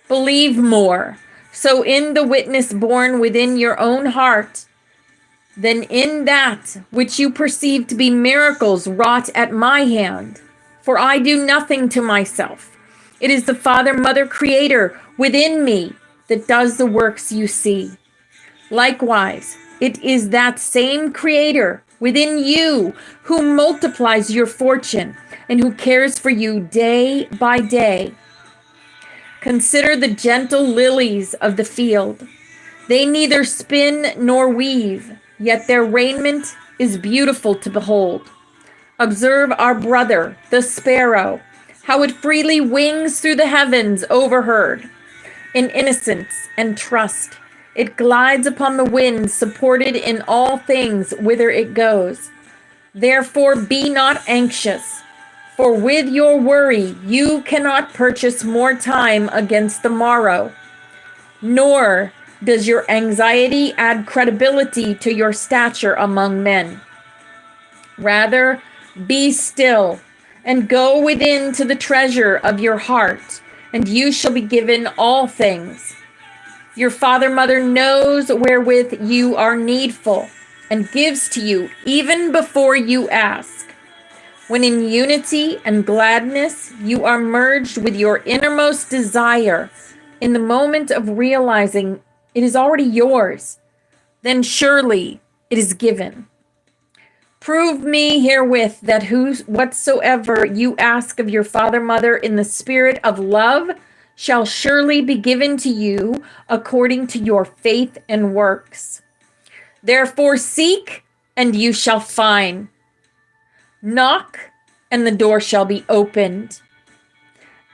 Believe more, so in the witness born within your own heart, than in that which you perceive to be miracles wrought at my hand. For I do nothing to myself. It is the Father, Mother, Creator within me that does the works you see. Likewise, it is that same Creator within you who multiplies your fortune and who cares for you day by day. Consider the gentle lilies of the field. They neither spin nor weave, yet their raiment is beautiful to behold. Observe our brother, the sparrow, how it freely wings through the heavens overheard. In innocence and trust, it glides upon the wind, supported in all things whither it goes. Therefore be not anxious, for with your worry you cannot purchase more time against the morrow, nor does your anxiety add credibility to your stature among men. Rather, be still and go within to the treasure of your heart, and you shall be given all things. Your Father, Mother knows wherewith you are needful, and gives to you even before you ask. when in unity and gladness you are merged with your innermost desire in the moment of realizing it is already yours, then surely it is given. Prove me herewith that whatsoever you ask of your Father, Mother in the spirit of love shall surely be given to you according to your faith and works. Therefore seek, and you shall find. Knock, and the door shall be opened.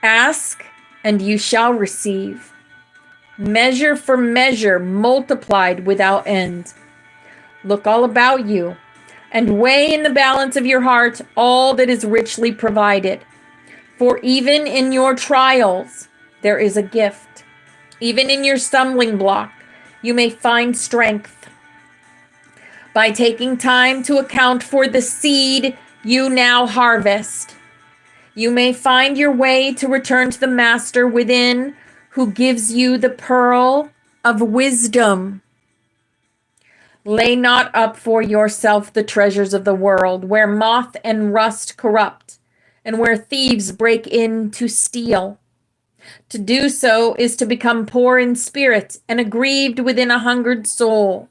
Ask, and you shall receive. Measure for measure, multiplied without end. Look all about you, and weigh in the balance of your heart all that is richly provided. For even in your trials there is a gift. Even in your stumbling block you may find strength. By taking time to account for the seed you now harvest, you may find your way to return to the Master within, who gives you the pearl of wisdom. Lay not up for yourself the treasures of the world, where moth and rust corrupt, and where thieves break in to steal. To do so is to become poor in spirit and aggrieved within a hungered soul.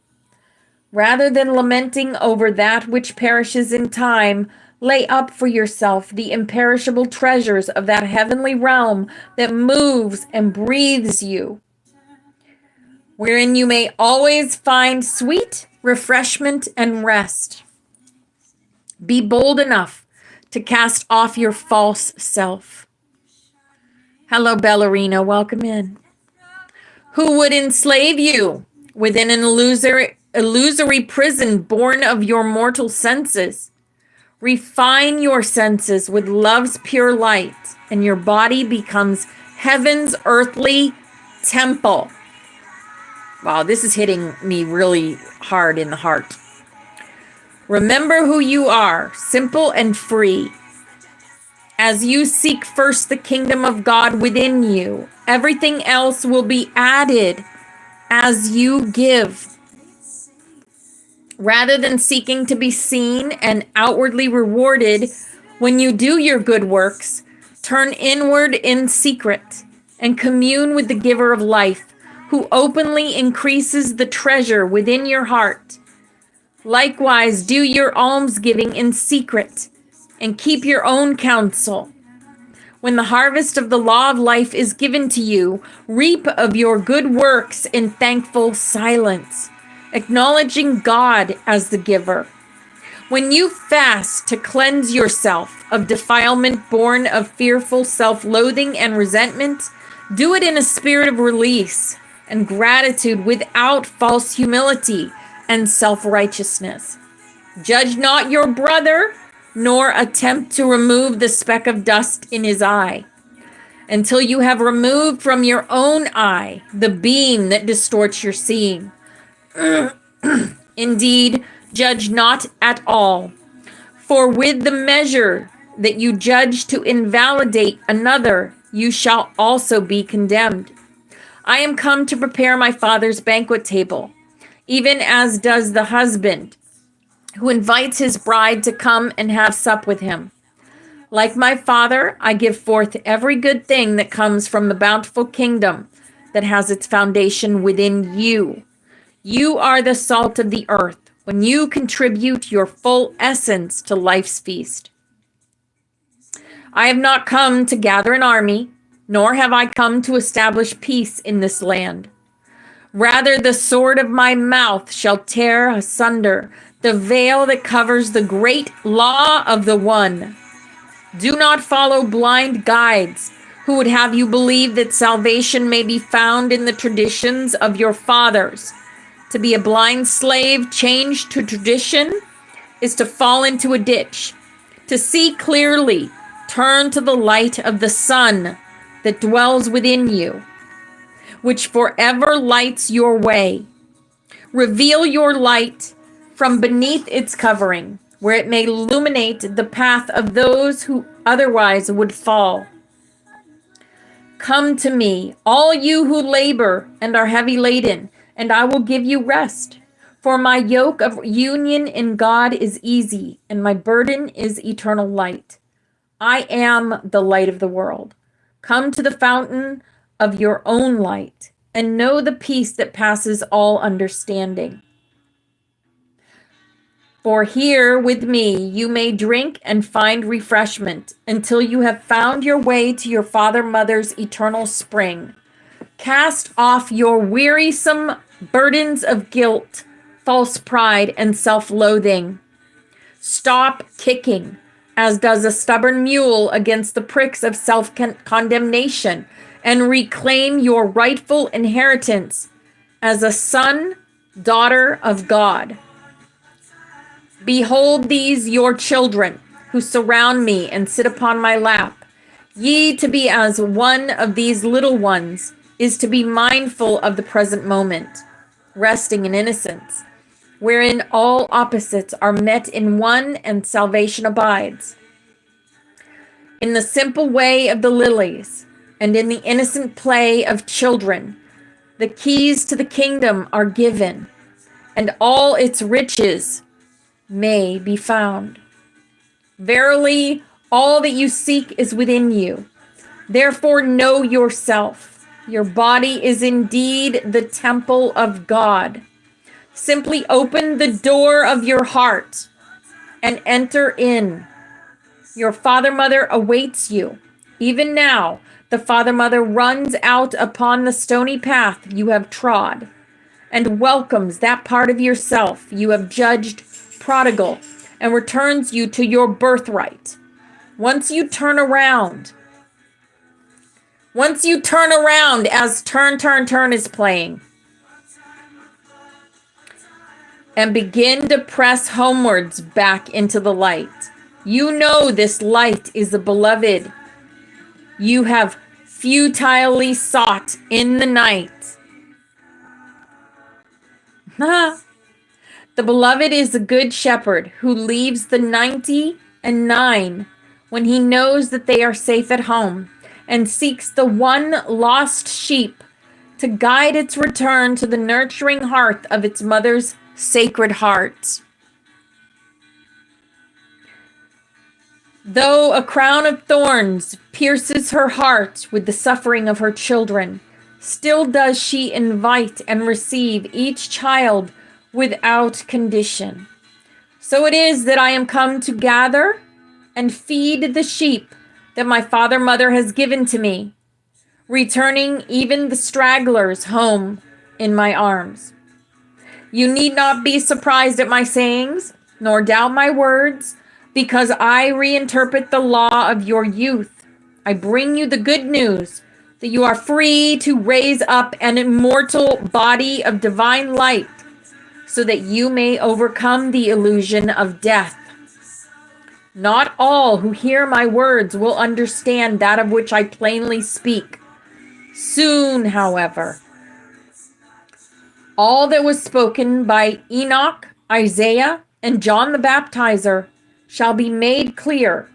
Rather than lamenting over that which perishes in time, lay up for yourself the imperishable treasures of that heavenly realm that moves and breathes you, wherein you may always find sweet refreshment and rest. Be bold enough to cast off your false self. Hello, Ballerina. Welcome in. Who would enslave you within an illusory prison born of your mortal senses? Refine your senses with love's pure light, and your body becomes heaven's earthly temple. Wow, this is hitting me really hard in the heart. Remember who you are, simple and free. As you seek first the kingdom of God within you, everything else will be added as you give. Rather than seeking to be seen and outwardly rewarded when you do your good works, turn inward in secret and commune with the giver of life, who openly increases the treasure within your heart. Likewise, do your almsgiving in secret and keep your own counsel. When the harvest of the law of life is given to you, reap of your good works in thankful silence, acknowledging God as the giver. When you fast to cleanse yourself of defilement born of fearful self-loathing and resentment, do it in a spirit of release and gratitude without false humility and self-righteousness. Judge not your brother, nor attempt to remove the speck of dust in his eye, until you have removed from your own eye the beam that distorts your seeing. Indeed, judge not at all, for with the measure that you judge to invalidate another, you shall also be condemned. I am come to prepare my Father's banquet table, even as does the husband who invites his bride to come and have sup with him. Like my Father, I give forth every good thing that comes from the bountiful kingdom that has its foundation within you. You are the salt of the earth when you contribute your full essence to life's feast. I have not come to gather an army, nor have I come to establish peace in this land. Rather, the sword of my mouth shall tear asunder the veil that covers the great law of the one. Do not follow blind guides who would have you believe that salvation may be found in the traditions of your fathers. To be a blind slave changed to tradition is to fall into a ditch. To see clearly, turn to the light of the sun that dwells within you, which forever lights your way. Reveal your light from beneath its covering, where it may illuminate the path of those who otherwise would fall. Come to me, all you who labor and are heavy laden, and I will give you rest. For my yoke of union in God is easy, and my burden is eternal light. I am the light of the world. Come to the fountain of your own light, and know the peace that passes all understanding. For here with me you may drink and find refreshment until you have found your way to your father mother's eternal spring. Cast off your wearisome burdens of guilt, false pride, and self-loathing. Stop kicking, as does a stubborn mule against the pricks of self-condemnation, and reclaim your rightful inheritance as a son, daughter of God. Behold these your children, who surround me and sit upon my lap. Ye to be as one of these little ones is to be mindful of the present moment, resting in innocence, wherein all opposites are met in one and salvation abides. In the simple way of the lilies and in the innocent play of children, the keys to the kingdom are given, and all its riches may be found. Verily, all that you seek is within you. Therefore, know yourself. Your body is indeed the temple of God. Simply open the door of your heart and enter in. Your father mother awaits you. Even now, the father mother runs out upon the stony path you have trod and welcomes that part of yourself you have judged prodigal and returns you to your birthright. Once you turn around as Turn is playing and begin to press homewards back into the light. You know this light is the beloved you have futilely sought in the night. The beloved is a good shepherd who leaves the 99 when he knows that they are safe at home and seeks the one lost sheep to guide its return to the nurturing hearth of its mother's sacred heart. Though a crown of thorns pierces her heart with the suffering of her children, still does she invite and receive each child without condition. So it is that I am come to gather and feed the sheep that my father mother has given to me, returning even the stragglers home in my arms. You need not be surprised at my sayings, nor doubt my words, because I reinterpret the law of your youth. I bring you the good news that you are free to raise up an immortal body of divine light, so that you may overcome the illusion of death. Not all who hear my words will understand that of which I plainly speak. Soon, however, all that was spoken by Enoch, Isaiah, and John the Baptizer shall be made clear.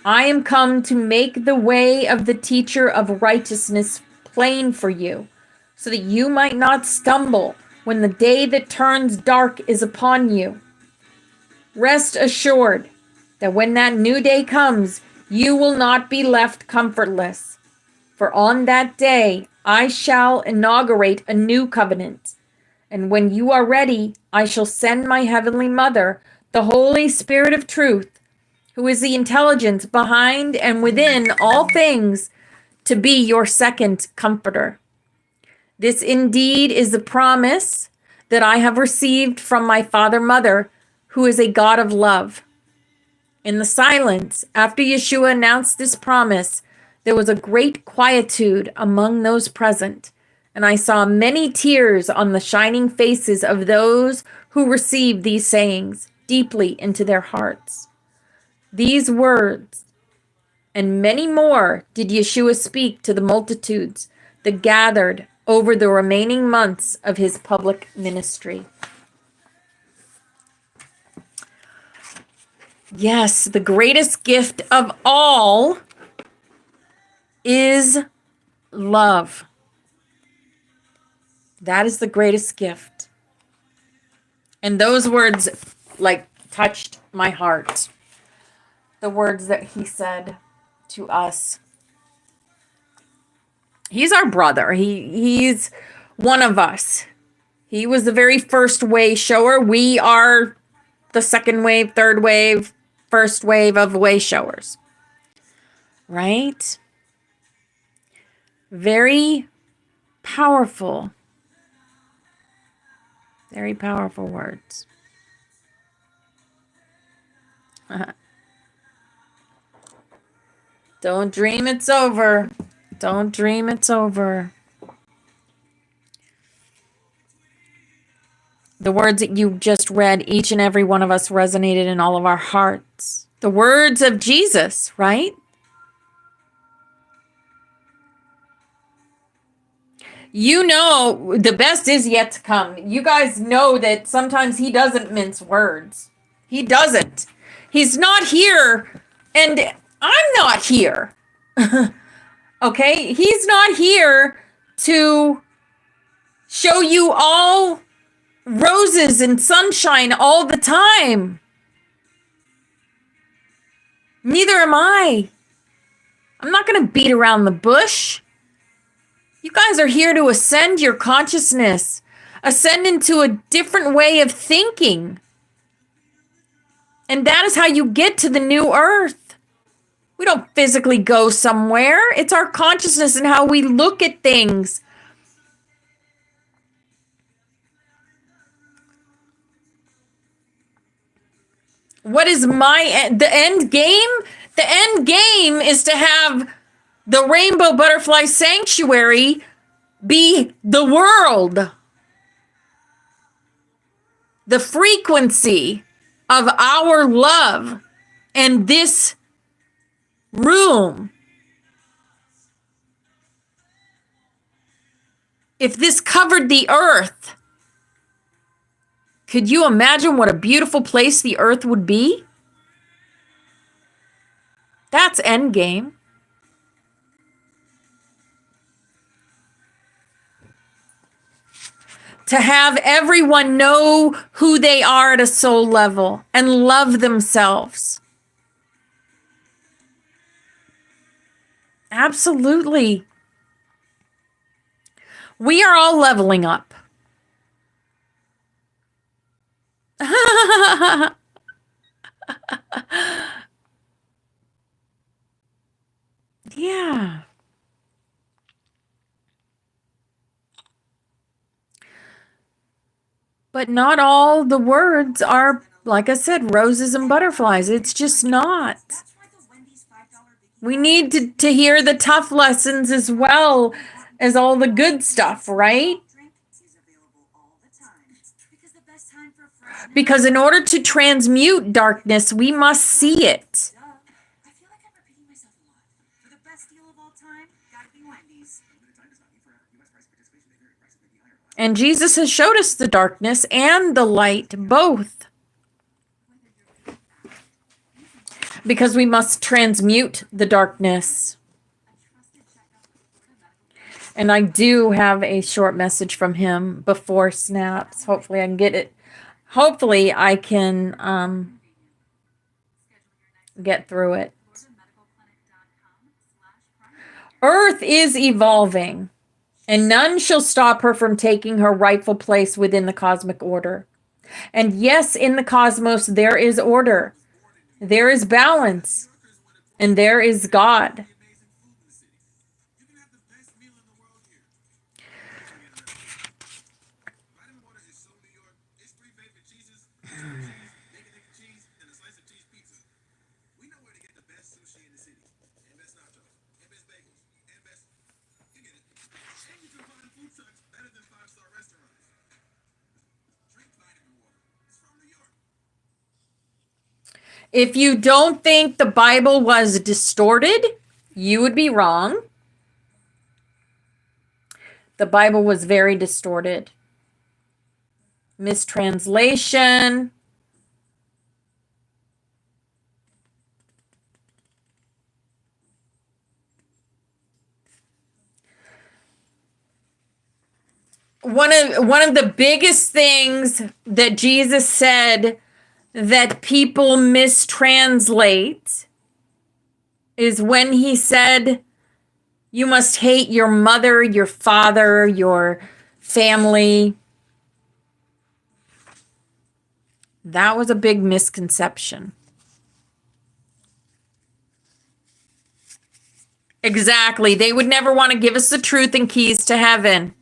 I am come to make the way of the teacher of righteousness plain for you, so that you might not stumble when the day that turns dark is upon you. Rest assured that when that new day comes, you will not be left comfortless. For on that day, I shall inaugurate a new covenant. And when you are ready, I shall send my heavenly mother, the Holy Spirit of truth, who is the intelligence behind and within all things, to be your second comforter. This indeed is the promise that I have received from my father mother, who is a God of love. In the silence, after Yeshua announced this promise, there was a great quietude among those present, and I saw many tears on the shining faces of those who received these sayings deeply into their hearts. These words and many more did Yeshua speak to the multitudes that gathered over the remaining months of his public ministry. Yes, the greatest gift of all is love. That is the greatest gift. And those words like touched my heart. The words that he said to us. He's our brother. He's one of us. He was the very first way shower. We are the second wave, third wave, first wave of way showers. Right? Very powerful. Very powerful words. Don't dream it's over. Don't dream it's over. The words that you just read, each and every one of us resonated in all of our hearts. The words of Jesus, right? You know, the best is yet to come. You guys know that sometimes he doesn't mince words. He doesn't. He's not here, and I'm not here. Okay? He's not here to show you all roses and sunshine all the time. Neither am I. I'm not going to beat around the bush. You guys are here to ascend your consciousness, ascend into a different way of thinking. And that is how you get to the new earth. We don't physically go somewhere. It's our consciousness and how we look at things. What is the end game? The end game is to have the Rainbow Butterfly Sanctuary be the world. The frequency of our love and this room. If this covered the earth, could you imagine what a beautiful place the earth would be? That's endgame. To have everyone know who they are at a soul level and love themselves. Absolutely. We are all leveling up. Yeah. But not all the words are, like I said, roses and butterflies. It's just not. We need to hear the tough lessons as well as all the good stuff, right? Because in order to transmute darkness, we must see it. And Jesus has showed us the darkness and the light, both. Because we must transmute the darkness. And I do have a short message from him before snaps. Hopefully I can get it. Hopefully I can get through it. Earth is evolving, and none shall stop her from taking her rightful place within the cosmic order. And yes, in the cosmos, there is order. There is balance. And there is God. If you don't think the Bible was distorted, you would be wrong. The Bible was very distorted. Mistranslation. one of the biggest things that Jesus said that people mistranslate is when he said, you must hate your mother, your father, your family. That was a big misconception. Exactly. They would never want to give us the truth and keys to heaven.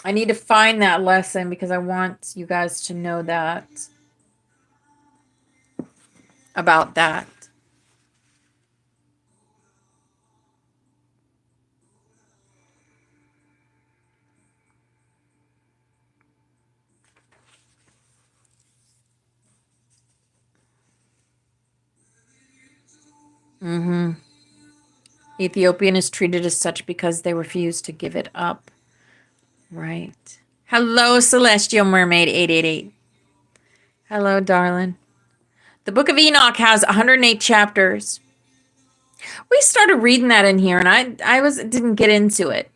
I need to find that lesson because I want you guys to know that. About that. Ethiopian is treated as such because they refuse to give it up. Right. Hello, Celestial Mermaid 888. Hello, darling. The Book of Enoch has 108 chapters. We started reading that in here, and I didn't get into it.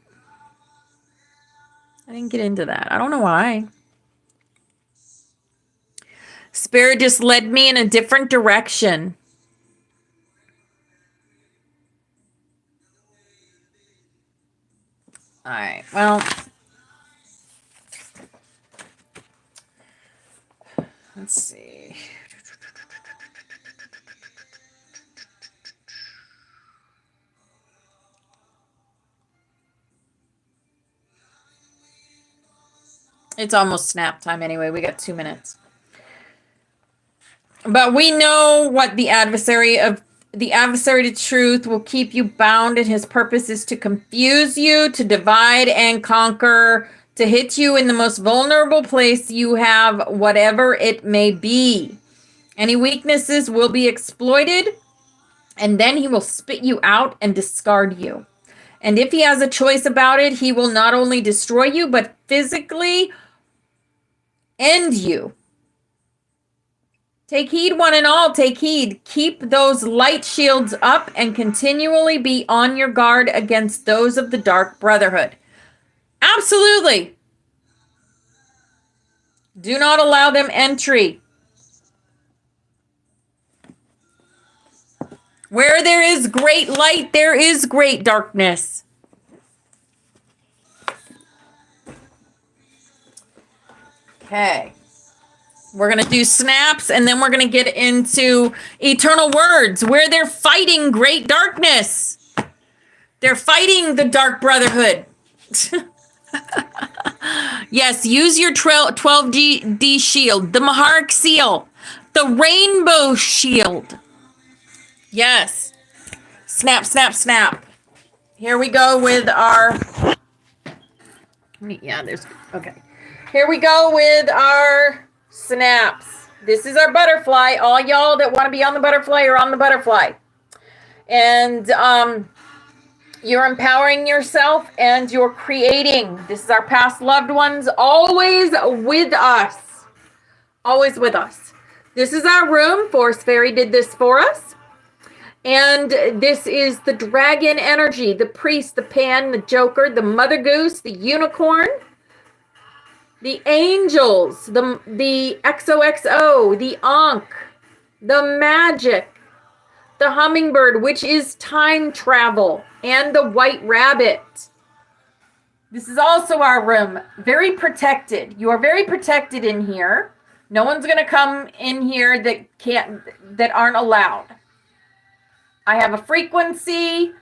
I didn't get into that. I don't know why. Spirit just led me in a different direction. All right. Well, let's see. It's almost snap time anyway. We got 2 minutes. But we know what the adversary to truth will keep you bound, and his purpose is to confuse you, to divide and conquer, to hit you in the most vulnerable place you have, whatever it may be. Any weaknesses will be exploited, and then he will spit you out and discard you. And if he has a choice about it, he will not only destroy you, but physically end you. Take heed, one and all, take heed. Keep those light shields up and continually be on your guard against those of the dark brotherhood. Absolutely. Do not allow them entry. Where there is great light, there is great darkness. Okay. We're going to do snaps, and then we're going to get into eternal words, where they're fighting great darkness. They're fighting the dark brotherhood. Yes, use your 12D shield, the Maharic seal, the rainbow shield. Yes. Snap, snap, snap. Here we go with our... Yeah, there's... Okay. Here we go with our... snaps. This is our butterfly. All y'all that want to be on the butterfly are on the butterfly. And you're empowering yourself and you're creating. This is our past loved ones, always with us. Always with us. This is our room. Force Fairy did this for us. And this is the dragon energy, the priest, the pan, the joker, the mother goose, the unicorn, the angels, the XOXO, the Ankh, the magic, the hummingbird, which is time travel, and the white rabbit. This is also our room. Very protected. You are very protected in here. No one's going to come in here that aren't allowed. I have a frequency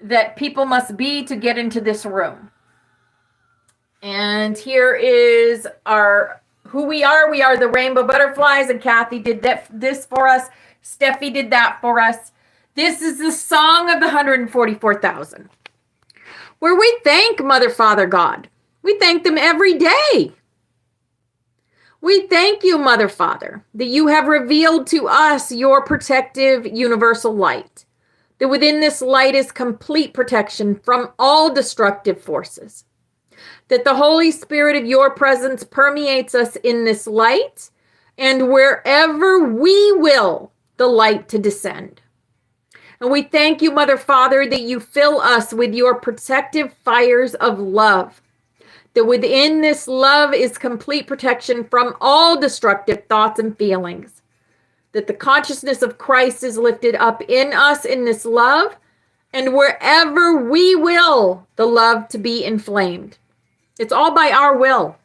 that people must be to get into this room. And here is who we are. We are the Rainbow Butterflies, and Kathy did this for us. Steffi did that for us. This is the song of the 144,000, where we thank Mother, Father, God. We thank them every day. We thank you, Mother, Father, that you have revealed to us your protective universal light, that within this light is complete protection from all destructive forces. that the Holy Spirit of your presence permeates us in this light, and wherever we will, the light to descend. And we thank you, Mother, Father, that you fill us with your protective fires of love, that within this love is complete protection from all destructive thoughts and feelings, that the consciousness of Christ is lifted up in us in this love, and wherever we will, the love to be inflamed. It's all by our will.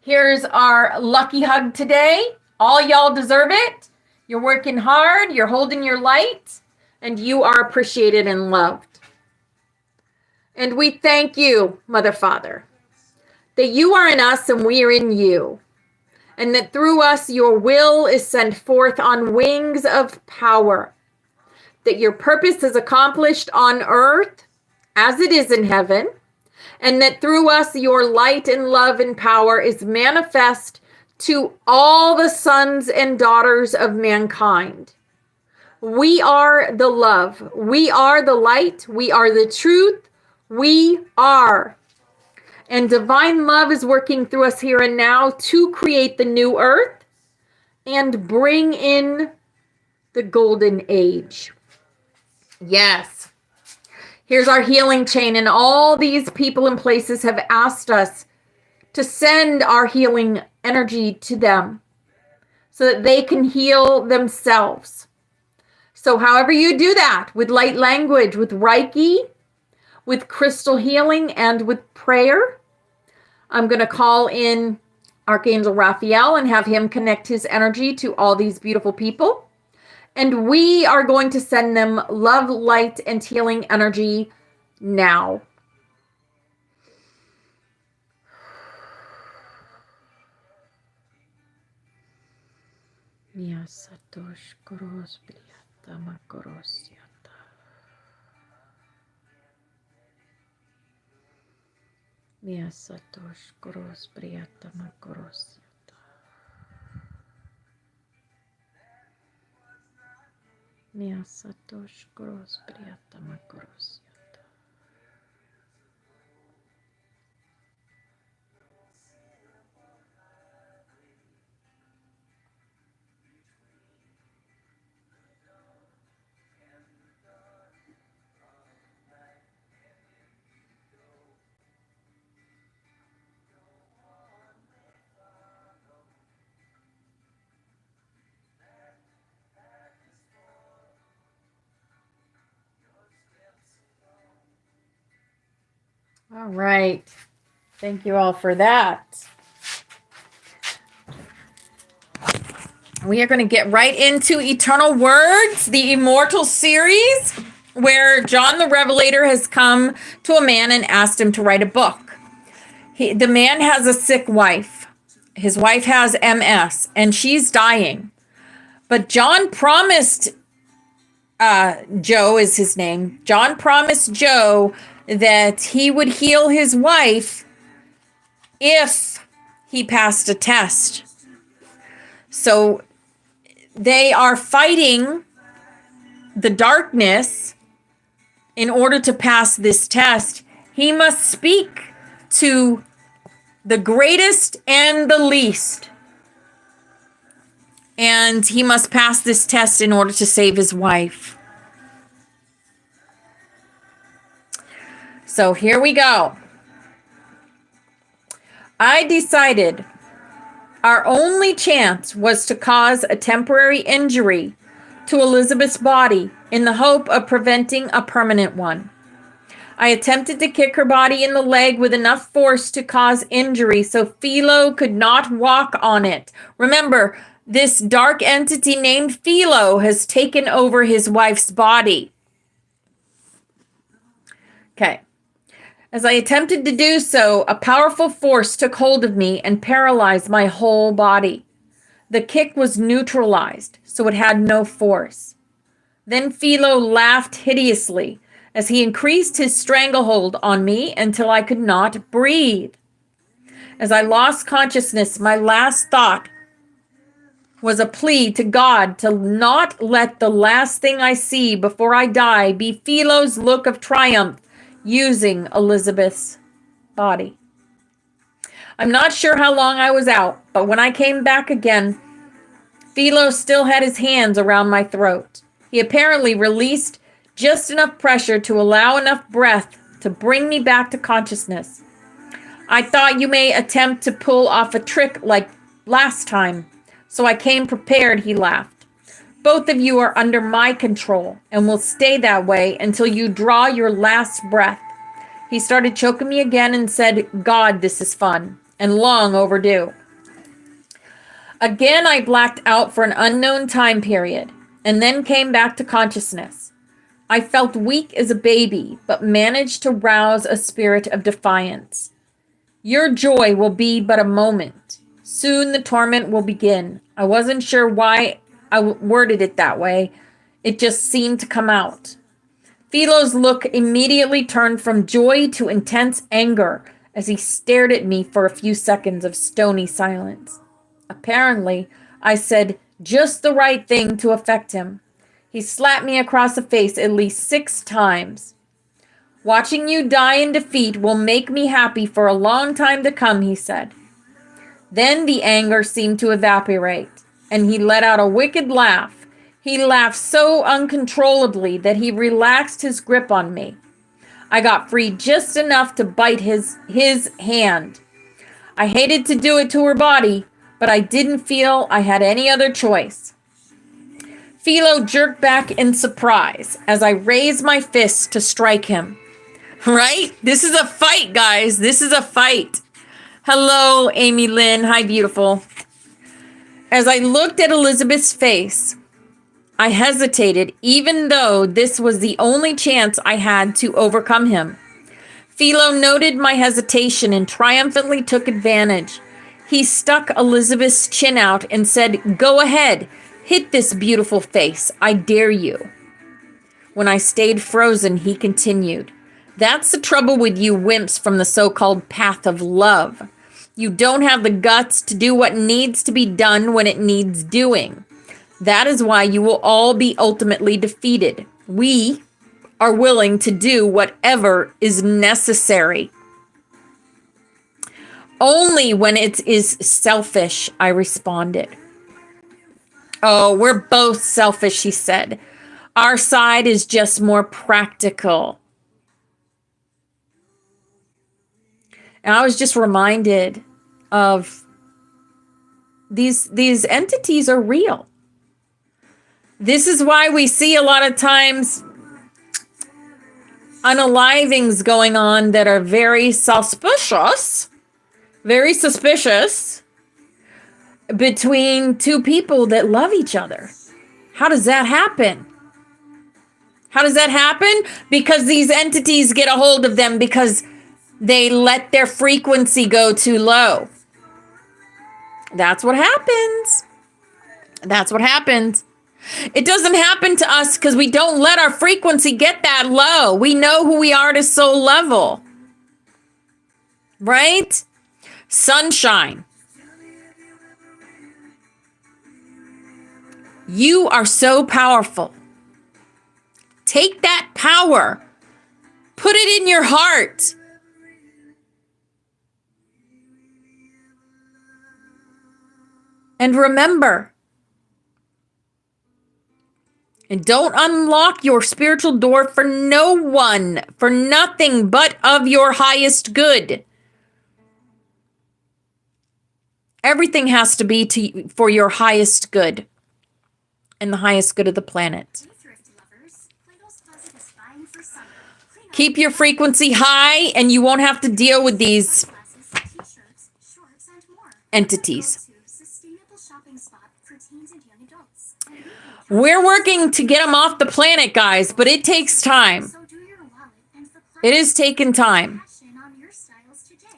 Here's our lucky hug today. All y'all deserve it. You're working hard, you're holding your light, and you are appreciated and loved. And we thank you, Mother, Father, that you are in us and we are in you, and that through us your will is sent forth on wings of power, that your purpose is accomplished on earth as it is in heaven, and that through us your light and love and power is manifest to all the sons and daughters of mankind. We are the love. We are the light. We are the truth. We are. And divine love is working through us here and now to create the new earth and bring in the golden age. Yes. Here's our healing chain, and all these people and places have asked us to send our healing energy to them so that they can heal themselves. So however you do that, with light language, with Reiki, with crystal healing, and with prayer, I'm going to call in Archangel Raphael and have him connect his energy to all these beautiful people. And we are going to send them love, light, and healing energy now. All right. Thank you all for that. We are going to get right into Eternal Words, the Immortal series, where John the Revelator has come to a man and asked him to write a book. The man has a sick wife. His wife has MS, and she's dying. But John promised, Joe is his name, John promised Joe that he would heal his wife if he passed a test. So they are fighting the darkness in order to pass this test. He must speak to the greatest and the least. And he must pass this test in order to save his wife. So here we go. I decided our only chance was to cause a temporary injury to Elizabeth's body in the hope of preventing a permanent one. I attempted to kick her body in the leg with enough force to cause injury so Philo could not walk on it. Remember, this dark entity named Philo has taken over his wife's body. Okay. As I attempted to do so, a powerful force took hold of me and paralyzed my whole body. The kick was neutralized, so it had no force. Then Philo laughed hideously as he increased his stranglehold on me until I could not breathe. As I lost consciousness, my last thought was a plea to God to not let the last thing I see before I die be Philo's look of triumph using Elizabeth's body. I'm not sure how long I was out, but when I came back again, Philo still had his hands around my throat. He apparently released just enough pressure to allow enough breath to bring me back to consciousness. I thought you may attempt to pull off a trick like last time, so I came prepared, he laughed. Both of you are under my control and will stay that way until you draw your last breath. He started choking me again and said, God, this is fun and long overdue. Again, I blacked out for an unknown time period and then came back to consciousness. I felt weak as a baby, but managed to rouse a spirit of defiance. Your joy will be but a moment. Soon the torment will begin. I wasn't sure why I worded it that way. It just seemed to come out. Philo's look immediately turned from joy to intense anger as he stared at me for a few seconds of stony silence. Apparently, I said just the right thing to affect him. He slapped me across the face at least 6 times. Watching you die in defeat will make me happy for a long time to come, he said. Then the anger seemed to evaporate, and he let out a wicked laugh. He laughed so uncontrollably that he relaxed his grip on me. I got free just enough to bite his hand. I hated to do it to her body, but I didn't feel I had any other choice. Philo jerked back in surprise as I raised my fist to strike him. Right? This is a fight, guys. This is a fight. Hello, Amy Lynn. Hi, beautiful. As I looked at Elizabeth's face, I hesitated, even though this was the only chance I had to overcome him. Philo noted my hesitation and triumphantly took advantage. He stuck Elizabeth's chin out and said, "Go ahead, hit this beautiful face. I dare you." When I stayed frozen, he continued, "That's the trouble with you wimps from the so-called path of love. You don't have the guts to do what needs to be done when it needs doing. That is why you will all be ultimately defeated. We are willing to do whatever is necessary." "Only when it is selfish," I responded. "Oh, we're both selfish," he said. "Our side is just more practical." And I was just reminded of these entities are real. This is why we see a lot of times unalivings going on that are very suspicious between two people that love each other. How does that happen? How does that happen? Because these entities get a hold of them because they let their frequency go too low. That's what happens. That's what happens. It doesn't happen to us because we don't let our frequency get that low. We know who we are at a soul level. Right? Sunshine. You are so powerful. Take that power. Put it in your heart. And remember, and don't unlock your spiritual door for no one, for nothing but of your highest good. Everything has to be for your highest good and the highest good of the planet. Keep your frequency high and you won't have to deal with these entities. We're working to get them off the planet, guys, but it takes time. It is taking time.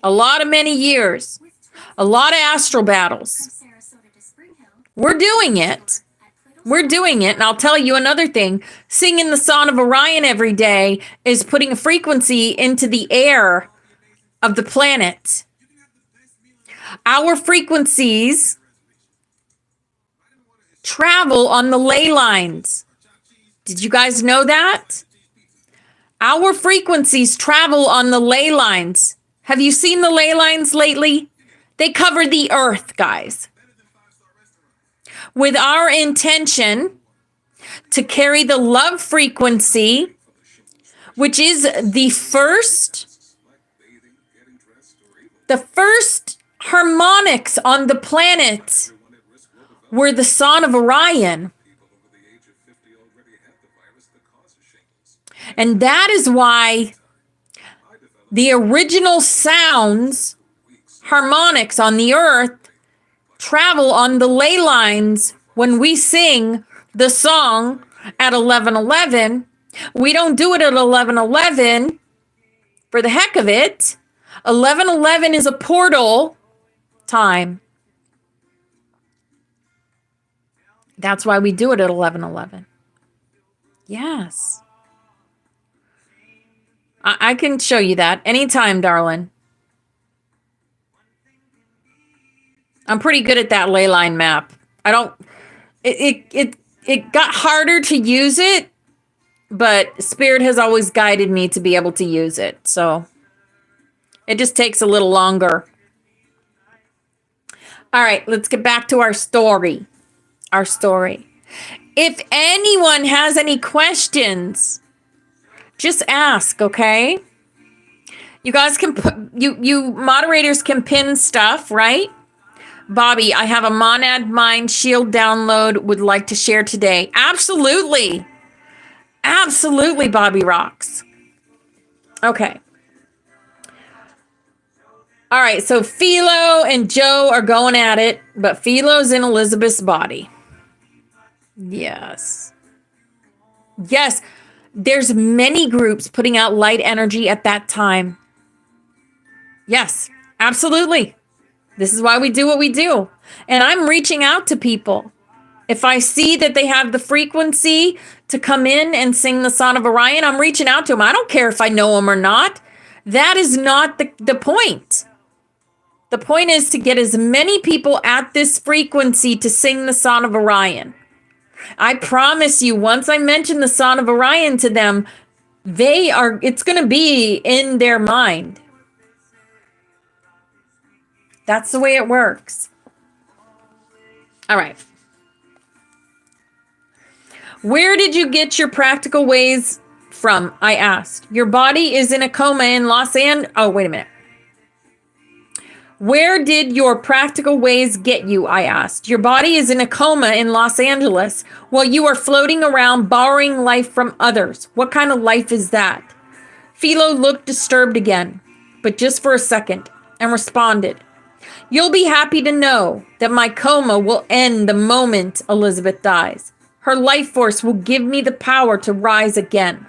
A lot of many years. A lot of astral battles. We're doing it. We're doing it. And I'll tell you another thing. Singing the Song of Orion every day is putting a frequency into the air of the planet. Our frequencies travel on the ley lines. Did you guys know that? Our frequencies travel on the ley lines. Have you seen the ley lines lately? They cover the earth, guys. With our intention to carry the love frequency, which is the first harmonics on the planet, were the Son of Orion. And that is why the original sounds, harmonics on the earth, travel on the ley lines when we sing the song at 11:11. We don't do it at 11:11 for the heck of it. 11:11 is a portal time. That's why we do it at 11:11. Yes. I can show you that anytime, darling. I'm pretty good at that ley line map. It got harder to use it, but Spirit has always guided me to be able to use it. So it just takes a little longer. All right, let's get back to our story. If anyone has any questions, just ask, okay? You guys can put, you moderators can pin stuff, right? Bobby, I have a Monad Mind Shield download, would like to share today. Absolutely. Absolutely, Bobby rocks. Okay. All right, so Philo and Joe are going at it, but Philo's in Elizabeth's body. Yes. Yes. There's many groups putting out light energy at that time. Yes, absolutely. This is why we do what we do. And I'm reaching out to people. If I see that they have the frequency to come in and sing the Son of Orion, I'm reaching out to them. I don't care if I know them or not. That is not the point. The point is to get as many people at this frequency to sing the Son of Orion. I promise you, once I mention the Son of Orion to them, it's going to be in their mind. That's the way it works. All right. Where did you get your practical ways from? I asked. Your body is in a coma in Los Angeles. Oh, wait a minute. Where did your practical ways get you? I asked. Your body is in a coma in Los Angeles while you are floating around borrowing life from others. What kind of life is that? Philo looked disturbed again, but just for a second, and responded. You'll be happy to know that my coma will end the moment Elizabeth dies. Her life force will give me the power to rise again.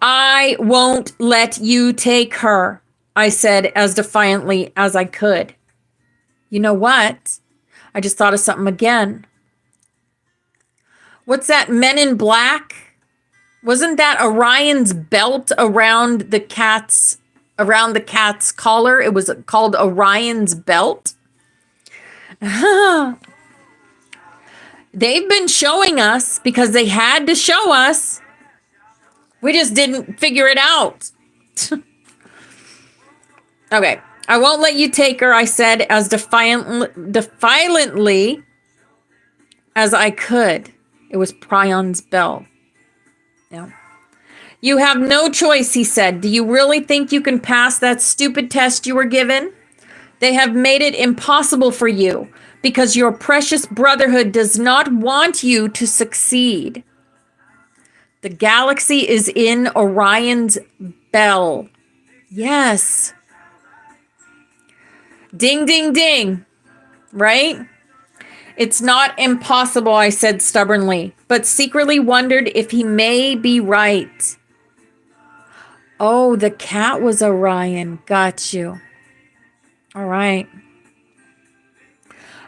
I won't let you take her, I said as defiantly as I could. You know what? I just thought of something again. What's that, Men in Black? Wasn't that Orion's belt around the cat's collar? It was called Orion's belt. They've been showing us because they had to show us. We just didn't figure it out. Okay, I won't let you take her, I said as defiantly as I could. It was Prion's bell. Yeah. You have no choice, he said. Do you really think you can pass that stupid test you were given? They have made it impossible for you because your precious brotherhood does not want you to succeed. The galaxy is in Orion's bell. Yes. Ding, ding, ding. Right? It's not impossible, I said stubbornly, but secretly wondered if he may be right. Oh, the cat was Orion. Got you. All right.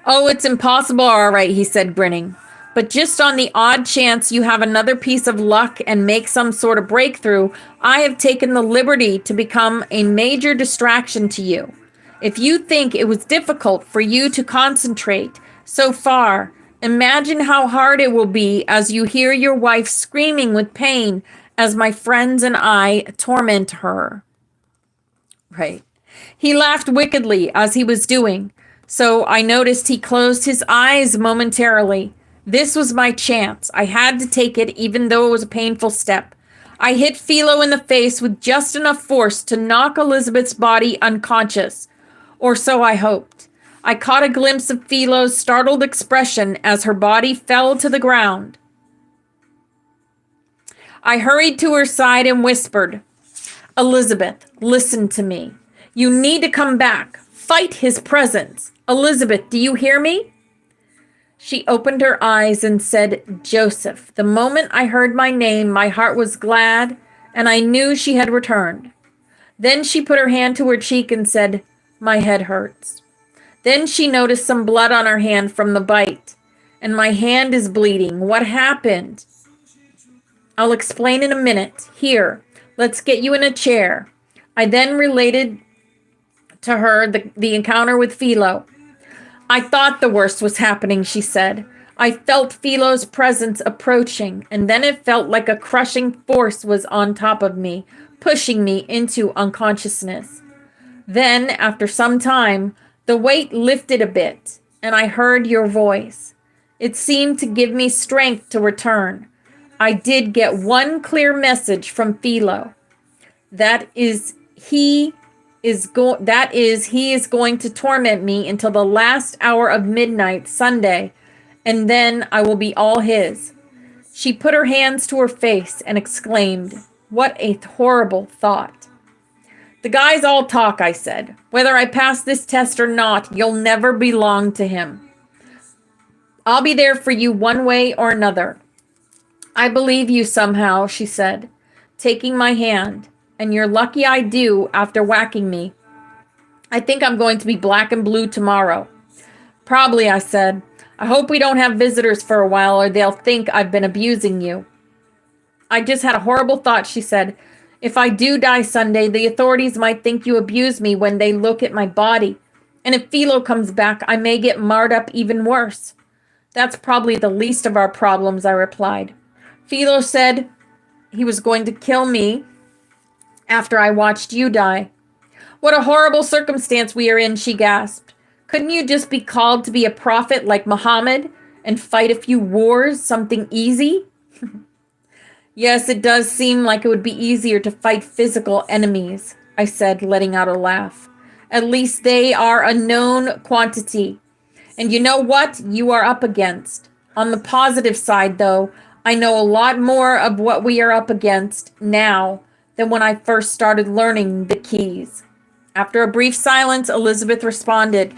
Oh, it's impossible, all right, he said, grinning. But just on the odd chance you have another piece of luck and make some sort of breakthrough, I have taken the liberty to become a major distraction to you. If you think it was difficult for you to concentrate so far, imagine how hard it will be as you hear your wife screaming with pain as my friends and I torment her. Right. He laughed wickedly as he was doing, so I noticed he closed his eyes momentarily. This was my chance. I had to take it, even though it was a painful step. I hit Philo in the face with just enough force to knock Elizabeth's body unconscious. Or so I hoped. I caught a glimpse of Philo's startled expression as her body fell to the ground. I hurried to her side and whispered, "Elizabeth, listen to me. You need to come back. Fight his presence. Elizabeth, do you hear me?" She opened her eyes and said, "Joseph." The moment I heard my name, my heart was glad, and I knew she had returned. Then she put her hand to her cheek and said, "My head hurts." Then she noticed some blood on her hand from the bite. "And my hand is bleeding. What happened?" "I'll explain in a minute. Here, let's get you in a chair." I then related to her the encounter with Philo. "I thought the worst was happening," she said. "I felt Philo's presence approaching, and then it felt like a crushing force was on top of me, pushing me into unconsciousness. Then, after some time, the weight lifted a bit, and I heard your voice. It seemed to give me strength to return. I did get one clear message from Philo. He is going to torment me until the last hour of midnight Sunday, and then I will be all his." She put her hands to her face and exclaimed, "What a horrible thought." "The guys all talk," I said. "Whether I pass this test or not, you'll never belong to him. I'll be there for you one way or another." "I believe you somehow," she said, taking my hand. "And you're lucky I do after whacking me. I think I'm going to be black and blue tomorrow." "Probably," I said. "I hope we don't have visitors for a while or they'll think I've been abusing you." "I just had a horrible thought," she said. "If I do die Sunday, the authorities might think you abuse me when they look at my body. And if Philo comes back, I may get marred up even worse." "That's probably the least of our problems," I replied. "Philo said he was going to kill me after I watched you die." "What a horrible circumstance we are in," she gasped. "Couldn't you just be called to be a prophet like Muhammad and fight a few wars, something easy?" "Yes, it does seem like it would be easier to fight physical enemies," I said, letting out a laugh. "At least they are a known quantity. And you know what you are up against. On the positive side, though, I know a lot more of what we are up against now than when I first started learning the keys." After a brief silence, Elizabeth responded,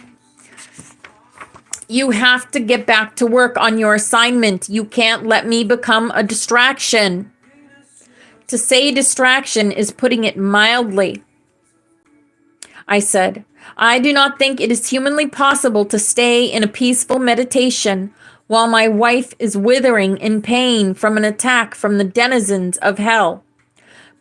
"You have to get back to work on your assignment. You can't let me become a distraction." To say distraction is putting it mildly, I said. "I do not think it is humanly possible to stay in a peaceful meditation while my wife is withering in pain from an attack from the denizens of hell.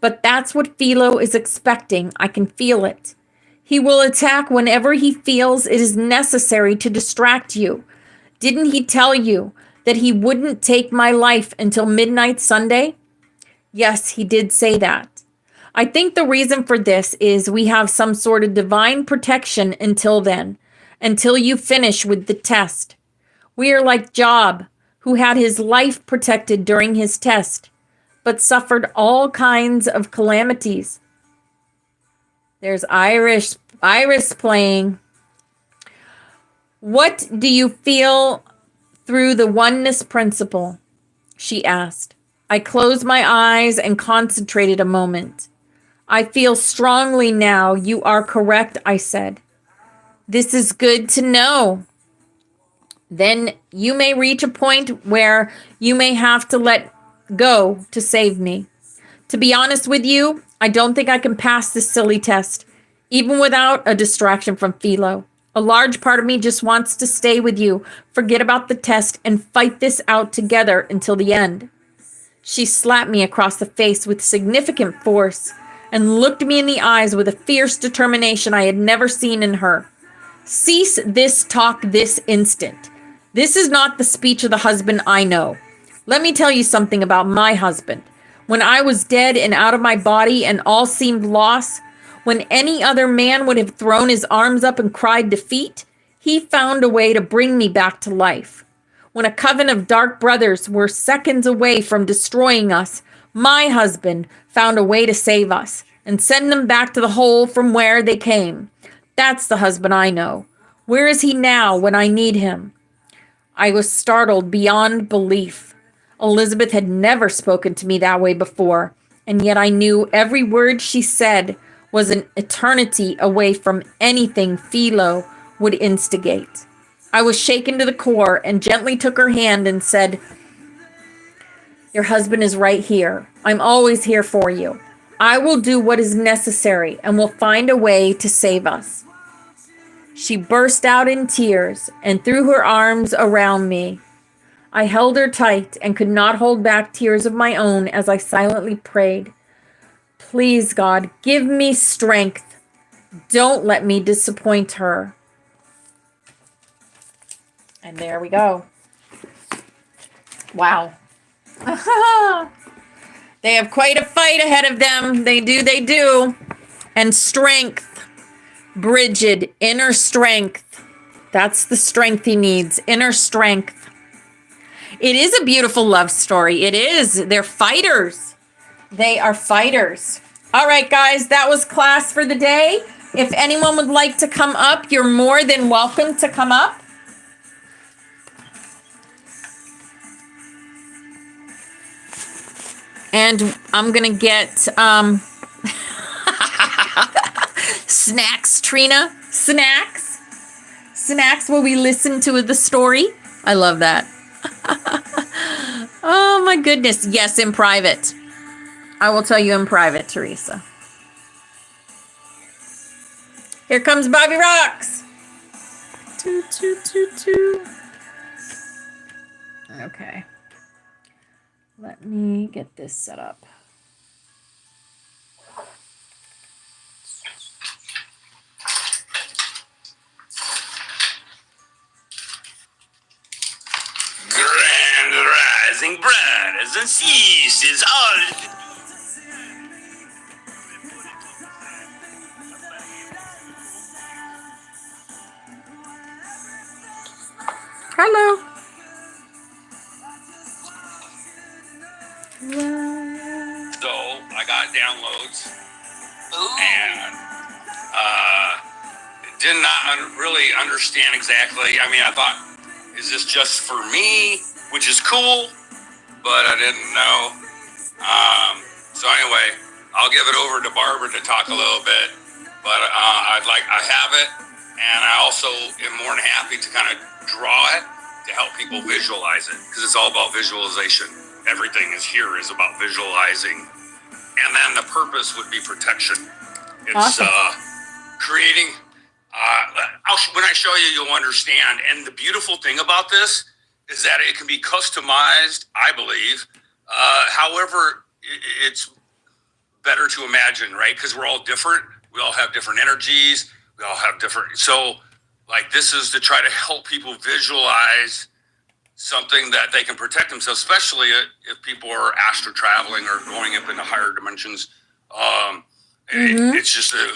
But that's what Philo is expecting. I can feel it. He will attack whenever he feels it is necessary to distract you. Didn't he tell you that he wouldn't take my life until midnight Sunday?" "Yes, he did say that. I think the reason for this is we have some sort of divine protection until then, until you finish with the test. We are like Job, who had his life protected during his test, but suffered all kinds of calamities." There's Iris playing. "What do you feel through the oneness principle?" she asked. I closed my eyes and concentrated a moment. "I feel strongly now. You are correct," I said. "This is good to know. Then you may reach a point where you may have to let go to save me. To be honest with you, I don't think I can pass this silly test, even without a distraction from Philo. A large part of me just wants to stay with you, forget about the test, and fight this out together until the end." She slapped me across the face with significant force and looked me in the eyes with a fierce determination I had never seen in her. "Cease this talk this instant. This is not the speech of the husband I know. Let me tell you something about my husband. When I was dead and out of my body and all seemed lost, When any other man would have thrown his arms up and cried defeat, he found a way to bring me back to life. When a coven of dark brothers were seconds away from destroying us, my husband found a way to save us and send them back to the hole from where they came. That's the husband I know. Where is he now when I need him? I was startled beyond belief. Elizabeth had never spoken to me that way before, and yet I knew every word she said was an eternity away from anything Philo would instigate. I was shaken to the core and gently took her hand and said, "Your husband is right here. I'm always here for you. I will do what is necessary and will find a way to save us." She burst out in tears and threw her arms around me. I held her tight and could not hold back tears of my own as I silently prayed, "Please, God, give me strength. Don't let me disappoint her." And there we go. Wow. They have quite a fight ahead of them. They do. And strength. Bridget, inner strength. That's the strength he needs. Inner strength. It is a beautiful love story. It is. They're fighters. They are fighters. All right, guys, that was class for the day. If anyone would like to come up, you're more than welcome to come up. And I'm going to get snacks, Trina. Snacks. Snacks while we listen to the story. I love that. Oh, my goodness. Yes, in private. I will tell you in private, Teresa. Here comes Bobby Rocks. Toot, toot, toot, toot. Okay. Let me get this set up. Grand rising brothers and sisters, all. Hello. So I got downloads and did not really understand exactly. I mean, I thought, is this just for me, which is cool, but I didn't know. So anyway, I'll give it over to Barbara to talk a little bit, but I have it, and I also am more than happy to kind of draw it to help people visualize it, because it's all about visualization. Everything is about visualizing, and then the purpose would be protection. It's awesome. Creating. When I show you, you'll understand. And the beautiful thing about this is that it can be customized, I believe. However, it's better to imagine, right? Because we're all different. We all have different energies. We all have different. So, like, this is to try to help people visualize something that they can protect themselves, especially if people are astral traveling or going up into higher dimensions. It's just, and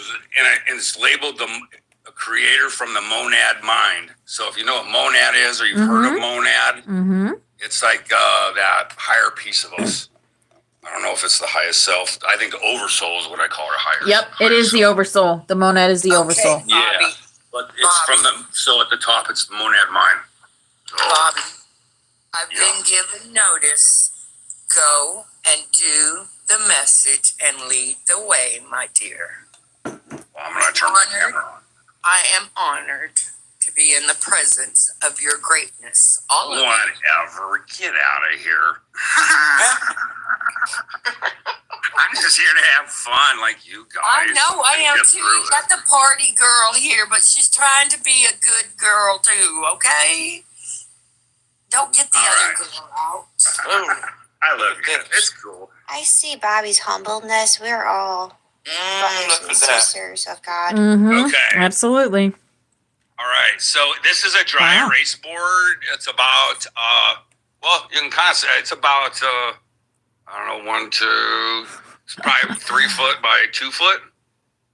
it's labeled a creator from the monad mind. So if you know what monad is, or you've heard of monad, it's like that higher piece of us. I don't know if it's the highest self. I think the oversoul is what I call our higher. Yep, it is the oversoul. The monad is the oversoul. Yeah, but it's from the, so at the top, it's the monad mind. So, Bobby, I've been given notice. Go and do the message and lead the way, my dear. Well, I'm going to turn my camera on. I am honored to be in the presence of your greatness. All of you. Whatever. Get out of here. I'm just here to have fun like you guys. I know I am Get too. through You got the party girl here, but she's trying to be a good girl too, okay? Don't get the other girl out. I love you. It's cool. I see Bobby's humbleness. We're all brothers and sisters of God. Okay. Absolutely. All right. So this is a dry erase board. It's about, well, you can kind of say it's about, I don't know, 1, 2, it's probably 3 foot by 2 foot.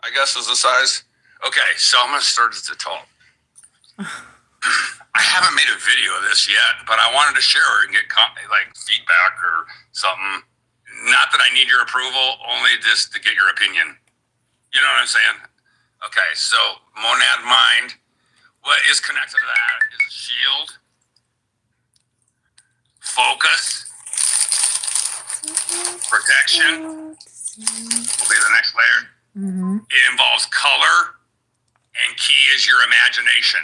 I guess is the size. Okay, so I'm gonna start at the top. I haven't made a video of this yet, but I wanted to share it and get like feedback or something. Not that I need your approval, only just to get your opinion. You know what I'm saying? Okay, so monad mind. What is connected to that is a shield, focus, protection will be the next layer. It involves color, and key is your imagination.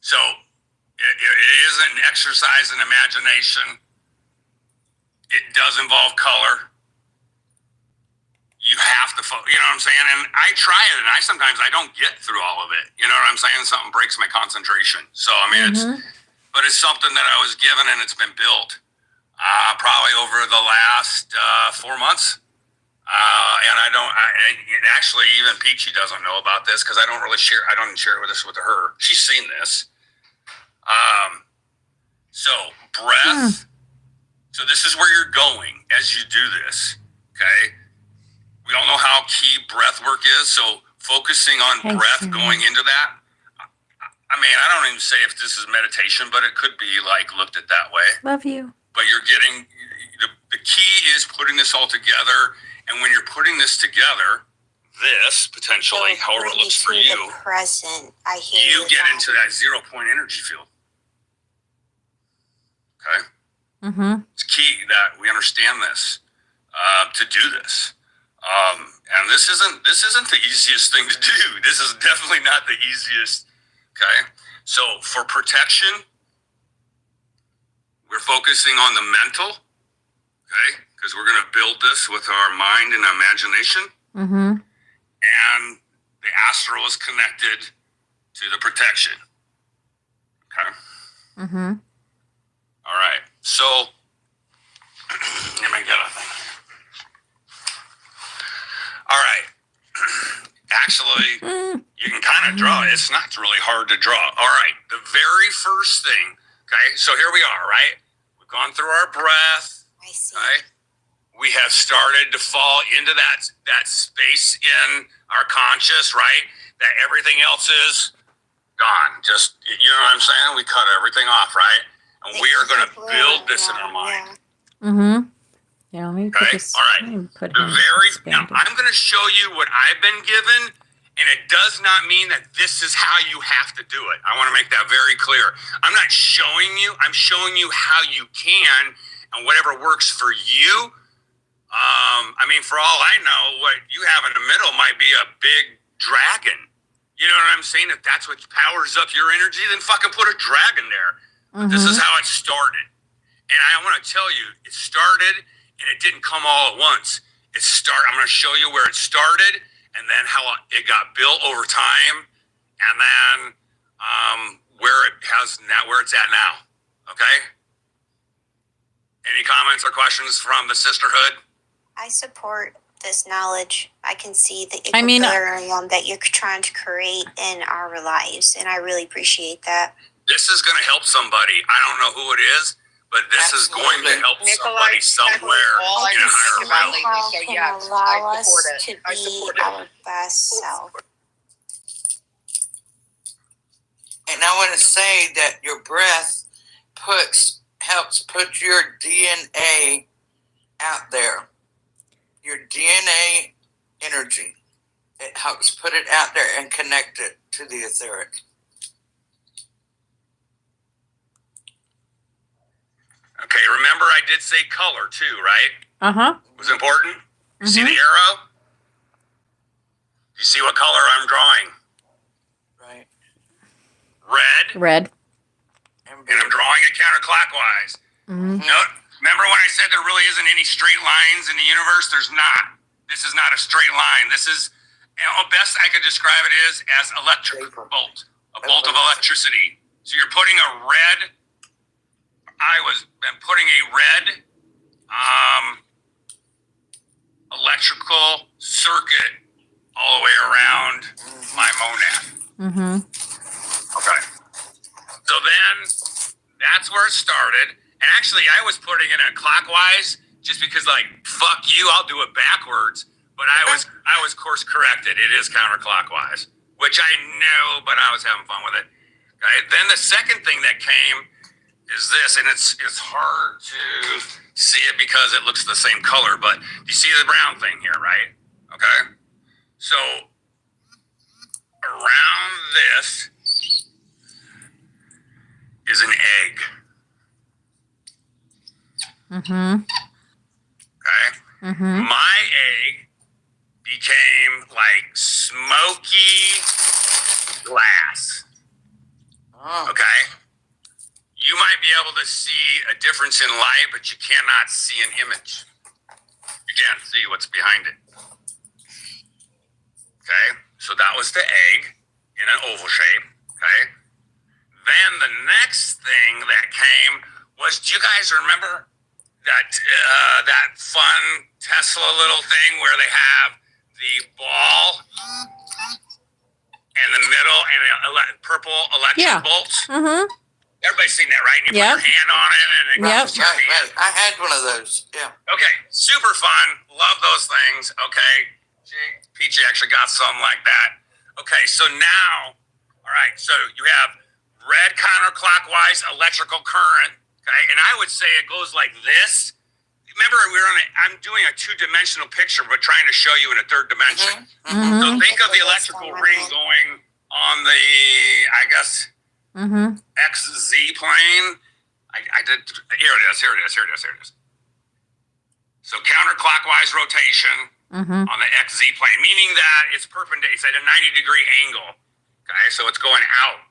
So it is an exercise in imagination. It does involve color. You have to, you know what I'm saying? And I try it, and sometimes I don't get through all of it. You know what I'm saying? Something breaks my concentration. So, I mean, but it's something that I was given, and it's been built probably over the last 4 months. And actually, even Peachy doesn't know about this because I don't share this with her. She's seen this. So breath. So this is where you're going as you do this. Okay. We all know how key breath work is. So focusing on breath, going into that. I mean, I don't even say if this is meditation, but it could be like looked at that way. Love you. But you're getting, the key is putting this all together. And when you're putting this together, this potentially, however it looks for you, present. I hear you get into that 0 point energy field. Okay? It's key that we understand this to do this. And this isn't the easiest thing to do. This is definitely not the easiest. Okay? So for protection, we're focusing on the mental. Okay? Because we're going to build this with our mind and imagination. And the astral is connected to the protection. Okay? All right. So, let me get a thing. All right. Actually, you can kind of draw it. It's not really hard to draw. All right. The very first thing. Okay. So here we are, right? We've gone through our breath. I see. Okay. We have started to fall into that space in our conscious, right? That everything else is gone. Just, you know what I'm saying? We cut everything off, right? And we are going to build this in our mind. Yeah, let me put this. All right. Now, I'm going to show you what I've been given, and it does not mean that this is how you have to do it. I want to make that very clear. I'm not showing you. I'm showing you how you can, and whatever works for you. I mean, for all I know, what you have in the middle might be a big dragon. You know what I'm saying? If that's what powers up your energy, then fucking put a dragon there. This is how it started. And I want to tell you, it started and it didn't come all at once. I'm going to show you where it started and then how it got built over time and then where it's at now. Okay? Any comments or questions from the sisterhood? I support this knowledge. I can see the equilibrium that you're trying to create in our lives, and I really appreciate that. This is going to help somebody. I don't know who it is, but this is going to help somebody somewhere in a higher realm. How can allow us to be our best self. And I want to say that your breath helps put your DNA out there. Your DNA energy. It helps put it out there and connect it to the etheric. Okay, remember I did say color too, right? It was important. You see the arrow? You see what color I'm drawing? Right. Red. And I'm drawing it counterclockwise. No, remember when I said there really isn't any straight lines in the universe? There's not. This is not a straight line. This is, best I could describe it is as electric bolt. A bolt of electricity. So you're putting a red, I'm putting a red electrical circuit all the way around my monad. Okay. So then that's where it started. And actually, I was putting it in clockwise just because, like, fuck you, I'll do it backwards. But I was course corrected. It is counterclockwise, which I knew, but I was having fun with it. Okay. Then the second thing that came is this, and it's hard to see it because it looks the same color, but you see the brown thing here, right? Okay. So around this is an egg. Mm-hmm. Okay. Mm-hmm. My egg became like smoky glass. Oh. Okay. You might be able to see a difference in light, but you cannot see an image. You can't see what's behind it. Okay. So that was the egg in an oval shape. Okay. Then the next thing that came was, do you guys remember that fun Tesla little thing where they have the ball in the middle and purple electric bolts? Mm-hmm. Everybody's seen that, right? And you put your hand on it and it goes to your hand. Right. I had one of those. Yeah. Okay, super fun. Love those things. Okay, Peachy actually got some like that. Okay, so now, all right, so you have red counterclockwise electrical current. Okay, and I would say it goes like this. Remember, I'm doing a two-dimensional picture, but trying to show you in a third dimension. Mm-hmm. So think of the electrical ring going on the, I guess, XZ plane. I did. Here it is. So counterclockwise rotation on the XZ plane, meaning that it's perpendicular. It's at a 90-degree angle. Okay, so it's going out.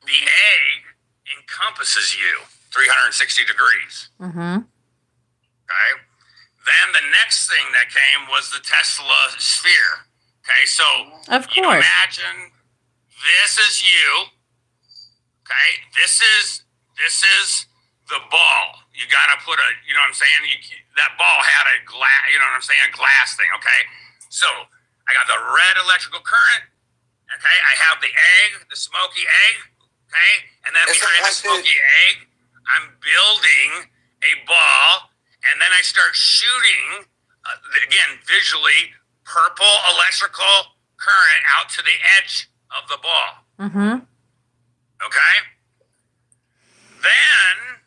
The egg encompasses you 360 degrees. Mm-hmm. Okay. Then the next thing that came was the Tesla sphere. Okay, so of course, imagine this is you. Okay, this is the ball. You gotta put a, you know what I'm saying? That ball had a glass, you know what I'm saying? A glass thing. Okay, so I got the red electrical current. Okay, I have the egg, the smoky egg. Okay, and then behind the smoky egg, I'm building a ball, and then I start shooting, again, visually, purple electrical current out to the edge of the ball. Mm-hmm. Okay? Then,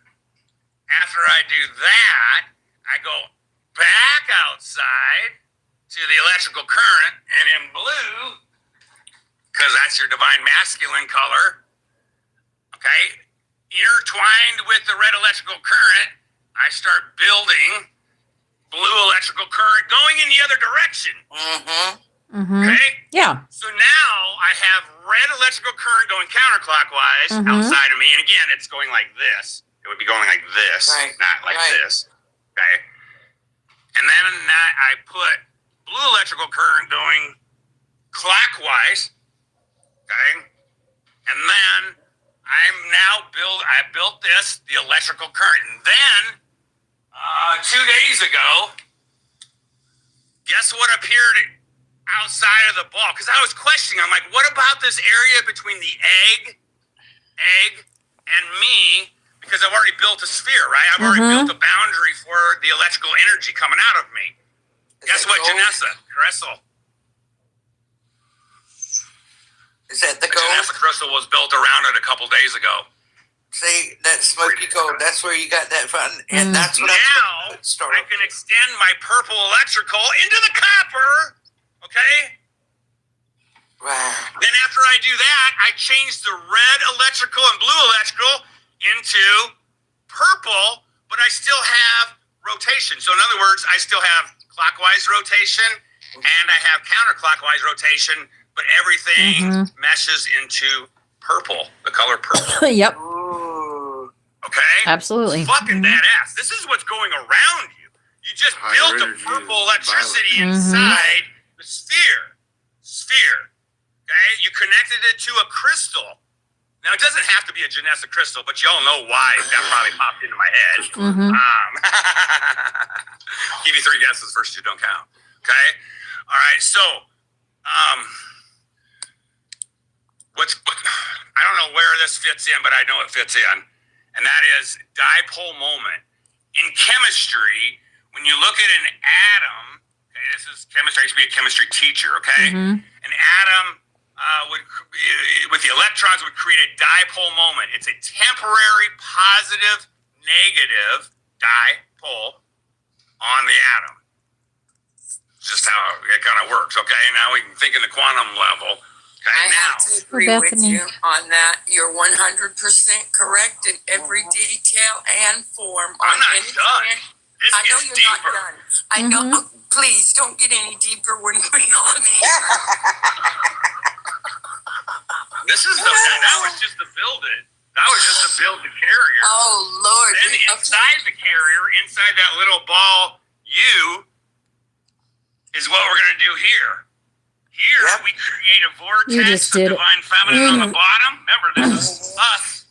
after I do that, I go back outside to the electrical current, and in blue, because that's your divine masculine color, okay, intertwined with the red electrical current, I start building blue electrical current going in the other direction. Okay? Yeah. So now I have red electrical current going counterclockwise outside of me. And again, it's going like this. It would be going like this, not like this. Okay? And then I put blue electrical current going clockwise. Okay? And then I built this, the electrical current. And then 2 days ago, guess what appeared outside of the ball? Because I was questioning, I'm like, what about this area between the egg, and me? Because I've already built a sphere, right? I've already built a boundary for the electrical energy coming out of me. Guess what, Janessa? Crystal. Is that the gold? Janessa Crystal was built around it a couple days ago. See, that smoky gold, that's where you got that from. And that's what now I can extend my purple electrical into the copper. Okay? Wow. Then after I do that, I change the red electrical and blue electrical into purple, but I still have rotation. So in other words, I still have clockwise rotation and I have counterclockwise rotation, but everything meshes into purple, the color purple. Yep. Okay? Absolutely. Fucking badass. This is what's going around you. You just built the purple electricity inside the sphere. Okay? You connected it to a crystal. Now, it doesn't have to be a Janessa crystal, but y'all know why that probably popped into my head. Give you 3 guesses, first 2 don't count. Okay? All right, so, I don't know where this fits in, but I know it fits in. And that is dipole moment. In chemistry, when you look at an atom, okay, this is chemistry. I used to be a chemistry teacher, okay? Mm-hmm. An atom with the electrons would create a dipole moment. It's a temporary positive, negative dipole on the atom. Just how it kind of works, okay? Now we can think in the quantum level. Okay, I have to agree with you on that. You're 100% correct in every detail and form. I'm not done. This I know gets you're deeper. not done. I know. Oh, please don't get any deeper when we're on here. That was just to build it. That was just to build the carrier. Oh, Lord. Then inside the carrier, inside that little ball U, is what we're going to do here. Here, we create a vortex of divine feminine on the bottom. Remember, this is us.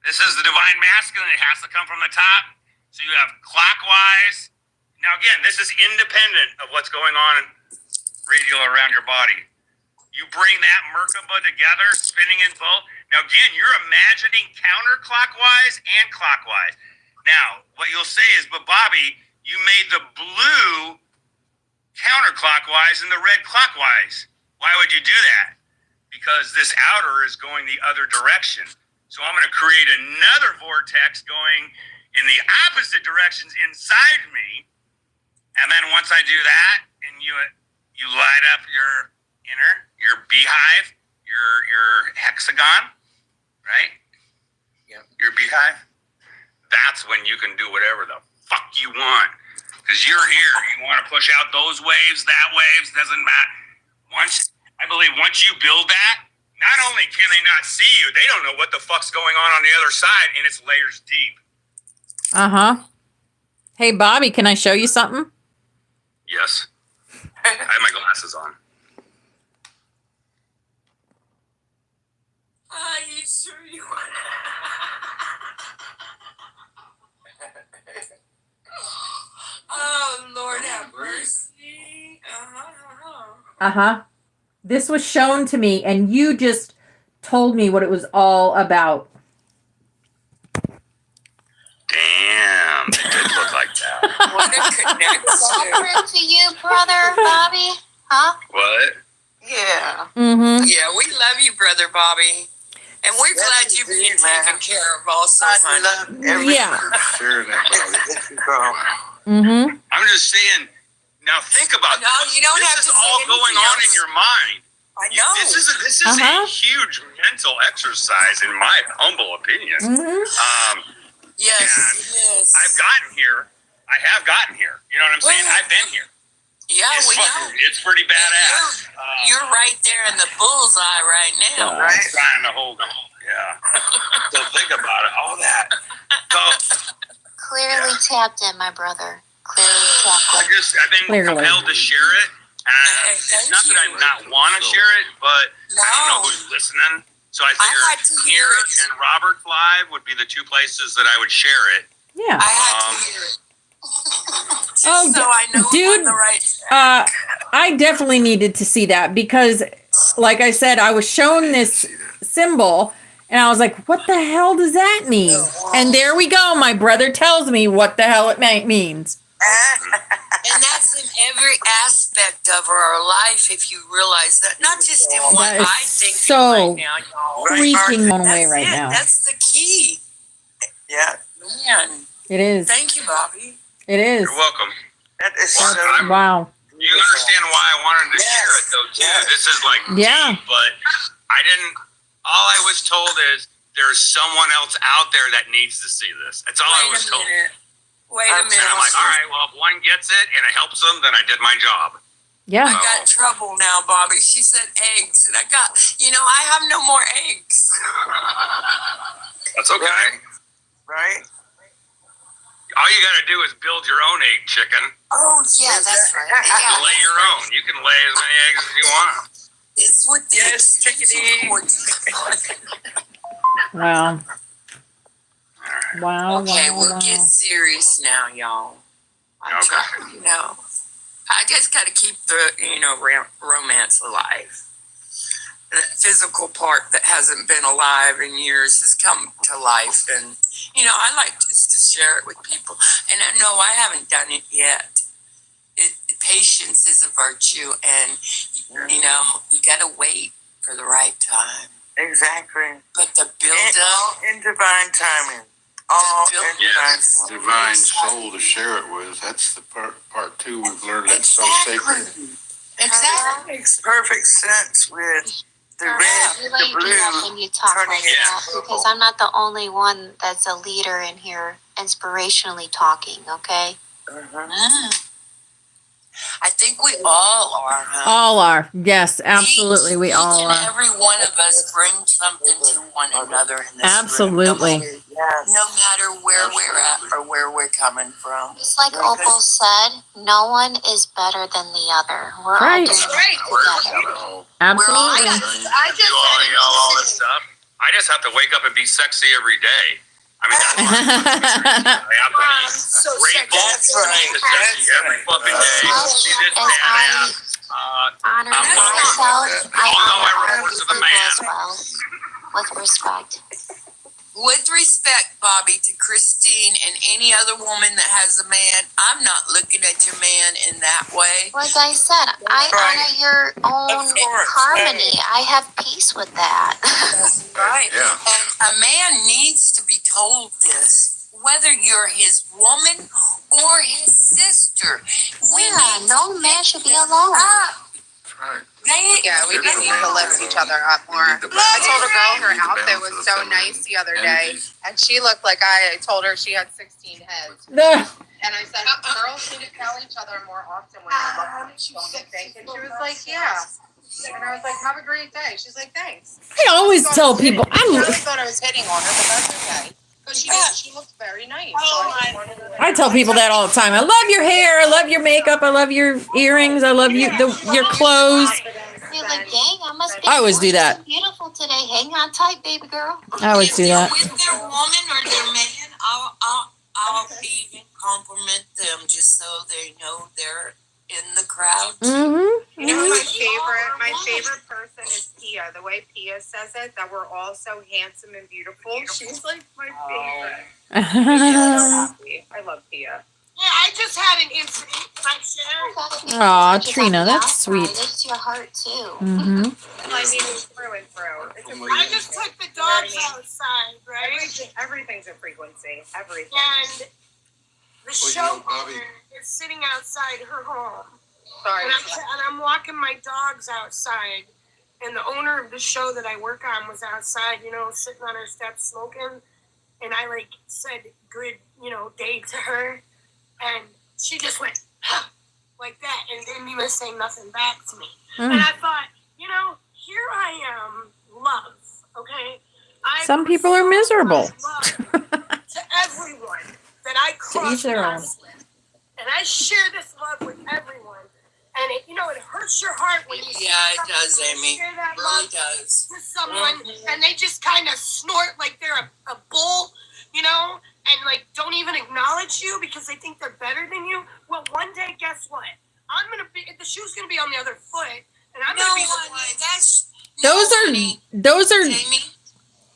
This is the divine masculine. It has to come from the top. So you have clockwise. Now, again, this is independent of what's going on radial around your body. You bring that Merkaba together, spinning in both. Now, again, you're imagining counterclockwise and clockwise. Now, what you'll say is, but Bobby, you made the blue counterclockwise and the red clockwise. Why would you do that? Because this outer is going the other direction. So I'm going to create another vortex going in the opposite directions inside me. And then once I do that, and you light up your beehive, your hexagon, right? Yep. Your beehive. That's when you can do whatever the fuck you want. Because you're here. You want to push out those waves, that waves, doesn't matter. I believe once you build that, not only can they not see you, they don't know what the fuck's going on the other side, and it's layers deep. Uh-huh. Hey, Bobby, can I show you something? Yes. I have my glasses on. Are you sure you want Oh, Lord have mercy. Uh-huh. This was shown to me, and you just told me what it was all about. Damn, it did look like that. What a connection. Different to you, brother Bobby? Huh? What? Yeah. Mm-hmm. Yeah, we love you, Brother Bobby. And we're glad you're being taken care of also, honey. Yeah. Sure, Mm-hmm. I'm just saying, now think about No, you don't this. have This to is say all going anything on else. in your mind. I know. This is a huge mental exercise, in my humble opinion. Mm-hmm. Yes, it is. I've gotten here. I have gotten here. You know what I'm saying? I've been here. Yeah, we know. It's pretty badass. You're right there in the bullseye right now, I'm right? trying to hold on. Yeah. So think about it. All that. So Clearly tapped in, my brother. Clearly tapped in. I've been compelled to share it. And it's not that I not want to share it, but I don't know who's listening. So I had figured to hear here it. and Robert's Live would be the two places that I would share it. Yeah. I had to hear it. Just Oh, so I know dude, I'm on the right track. I definitely needed to see that because, like I said, I was shown this symbol and I was like, what the hell does that mean? And there we go. My brother tells me what the hell it means. And that's in every aspect of our life, if you realize that. Not just in what That is I think so right now, y'all. freaking blown away That's right it. now. That's the key. Yeah. Man. It is. Thank you, Bobby. It is. You're welcome. That is so Wow. You understand why I wanted to share it, though, too. Yes. This is like Yeah. deep, but I didn't. All I was told is there's someone else out there that needs to see this. That's all I was told. Wait a minute. And I'm like, all right, well, if one gets it and it helps them, then I did my job. Yeah. I got trouble now, Bobby. She said eggs, and I have no more eggs. That's okay. Right? All you got to do is build your own egg chicken. Oh, yeah, that's right. You Yeah. lay your own. You can lay as many eggs as you want. It's with the extension cord. Wow. Wow. Okay, wow, we'll wow. get serious now, y'all. I'm trying, I just got to keep the, romance alive. The physical part that hasn't been alive in years has come to life. And, I like just to share it with people. And no, I haven't done it yet. Patience is a virtue, and you gotta wait for the right time. Exactly. But the build up in divine timing. All in divine soul to share it with. That's the part two we've learned. That's so sacred. Exactly. Makes perfect sense with the red, really the blue. When you talk like that, because I'm not the only one that's a leader in here, inspirationally talking. Okay. I think we all are. Huh? All are. Yes, absolutely. We all Each and are. every one of us bring something to one another in this Absolutely. room. No matter where we're at or where we're coming from. Just like Opal said, no one is better than the other. We're all doing it together. Absolutely. I just do all this stuff. I just have to wake up and be sexy every day. I mean, that's I have to be so grateful. That's right. Sexy every fucking day. See this badass. Honor myself. I honor other to the people man. as well, with respect. With respect, Bobby, to Christine and any other woman that has a man, I'm not looking at your man in that way. Like I said, I honor your own harmony. I have peace with that. That's right. Yeah. And a man needs to be told this, whether you're his woman or his sister. No man should be alone. That's right. We just need to lift each other up more. I told a girl her outfit was so nice the other day, and she looked like I told her she had 16 heads. And I said, girls need to tell each other more often when they look at each other, think. And she was like, yeah. And I was like, have a great day. She's like, thanks. I always tell people, I really thought I was hitting on her, but that's okay. Because she looked very nice. I tell people that all the time. I love your hair. I love your makeup. I love your earrings. I love your clothes. You're like, dang, I must be I always do that. beautiful today. Hang on tight, baby girl. I always do that. If they're with their woman or their man, I'll even compliment them just so they know they're in the crowd. Mm-hmm. You know, my favorite person is Pia. The way Pia says it, that we're all so handsome and beautiful. She's like my favorite. I love Pia. Yeah, I just had an incident. Can I share? Aw, Trina, that's sweet. It's your heart too. Mm-hmm. I mean, it's through and through. It's a I just took the dogs outside, right? Everything's a frequency. Everything. And the show is sitting outside her home. Sorry. And I'm walking my dogs outside. And the owner of the show that I work on was outside, sitting on her steps smoking. And I said good, day to her. And she just went, huh, like that, and didn't even say nothing back to me. And I thought, here I am, love, okay? Some people are miserable. Love to everyone that I cross paths with. And I share this love with everyone. And it hurts your heart when you it does, Amy. share that Really love does. with someone, and they just kind of snort like they're a bull, and don't even acknowledge you because they think they're better than you. Well, one day, guess what? The shoe's gonna be on the other foot, and I'm gonna be the one. Those are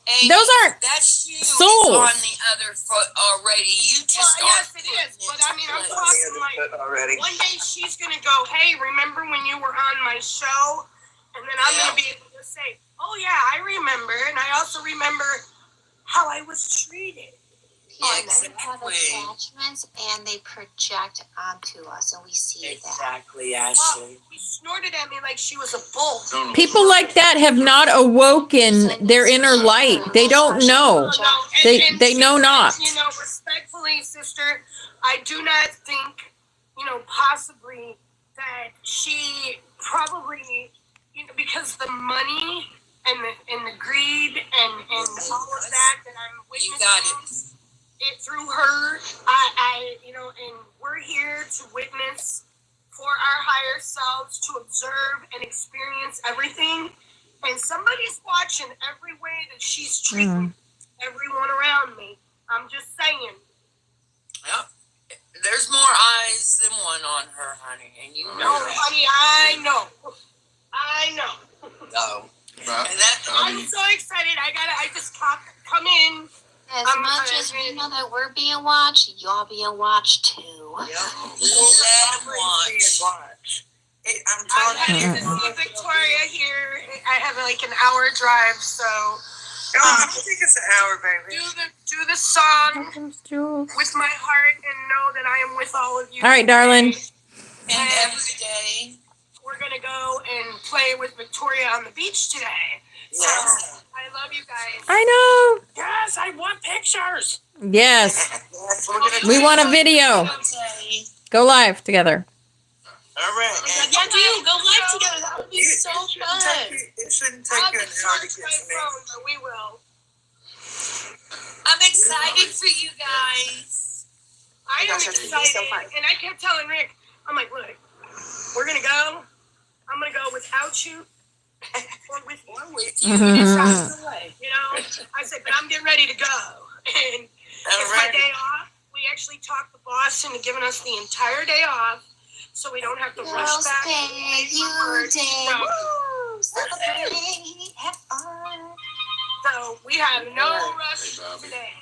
Amy, those aren't that shoe souls. is on the other foot already. You just yes, it is. But I mean, I'm talking already. one day she's gonna go, hey, remember when you were on my show? And then I'm gonna be able to say, oh yeah, I remember, and I also remember how I was treated. People have attachments and they project onto us, and we see Exactly, Ashley. She snorted at me like she was a bull. people like that have not awoken their inner light. They don't know. They know not. Respectfully, sister, I do not think, possibly that she probably, because the money and the greed and all of that I'm witnessing. You got it. It through her, and we're here to witness for our higher selves, to observe and experience everything. And somebody's watching every way that she's treating everyone around me. I'm just saying. Yep. There's more eyes than one on her, honey, and you know. No, honey, I know. No. But, I'm so excited. I just come in As much as we know that we're being watched, y'all being watched too. Yep. Let them watch. I'm I'm telling headed you. to see Victoria here. I have like an hour drive, so I think it's an hour, baby. do the song with my heart and know that I am with all of you. All right, darling. And every day. We're going to go and play with Victoria on the beach today. Yes. So, I love you guys. I know. Yes, I want pictures. Yes. Yes, we're gonna We want a video. Go live together. All right. Yeah, do go live together. That would be so fun. It shouldn't take you an hour to get my to me. phone, but we will. I'm excited for you guys. I am Gosh, that's gonna be excited. so fun. And I kept telling Rick, I'm like, look, we're going to go. I'm going to go without you. Or with you. You know, I said, but I'm getting ready to go. And it's my day off. We actually talked the boss into giving us the entire day off, so we don't have to rush back. So we have no rush today.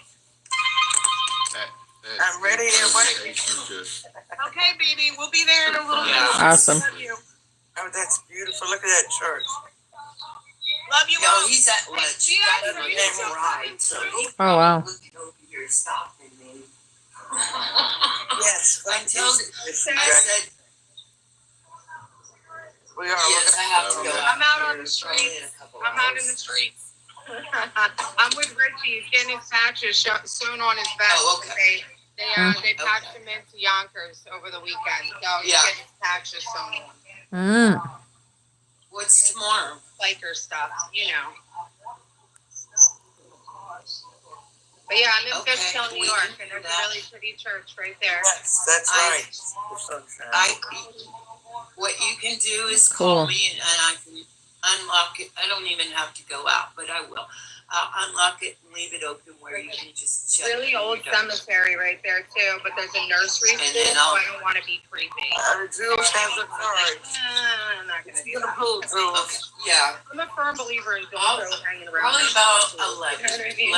I'm ready and waiting. Okay, baby, we'll be there in a little bit. Awesome. Love you. Oh, that's beautiful. Look at that church. Love you all. He's at lunch. Oh, wow. Yes, I told I said, we are. yes, I have to go out. I'm out on the streets. I'm out in the streets. I'm with Richie. He's getting his patches sewn on his back. Oh, okay. They packed him into Yonkers over the weekend. So he's getting his patches sewn on. What's tomorrow? Biker stuff, you know. But yeah, I'm in Fishkill, New York, and there's a really pretty church right there. That's right. What you can do is call me and I can unlock it. I don't even have to go out, but I will. I'll unlock it and leave it open where you can just check. Really old cemetery right there too, but there's a nursery school, so I don't want to be creepy. Jules has a card. I'm not gonna do that. Okay. Yeah. I'm a firm believer in I'll- don't go hanging around. Probably about 11:30.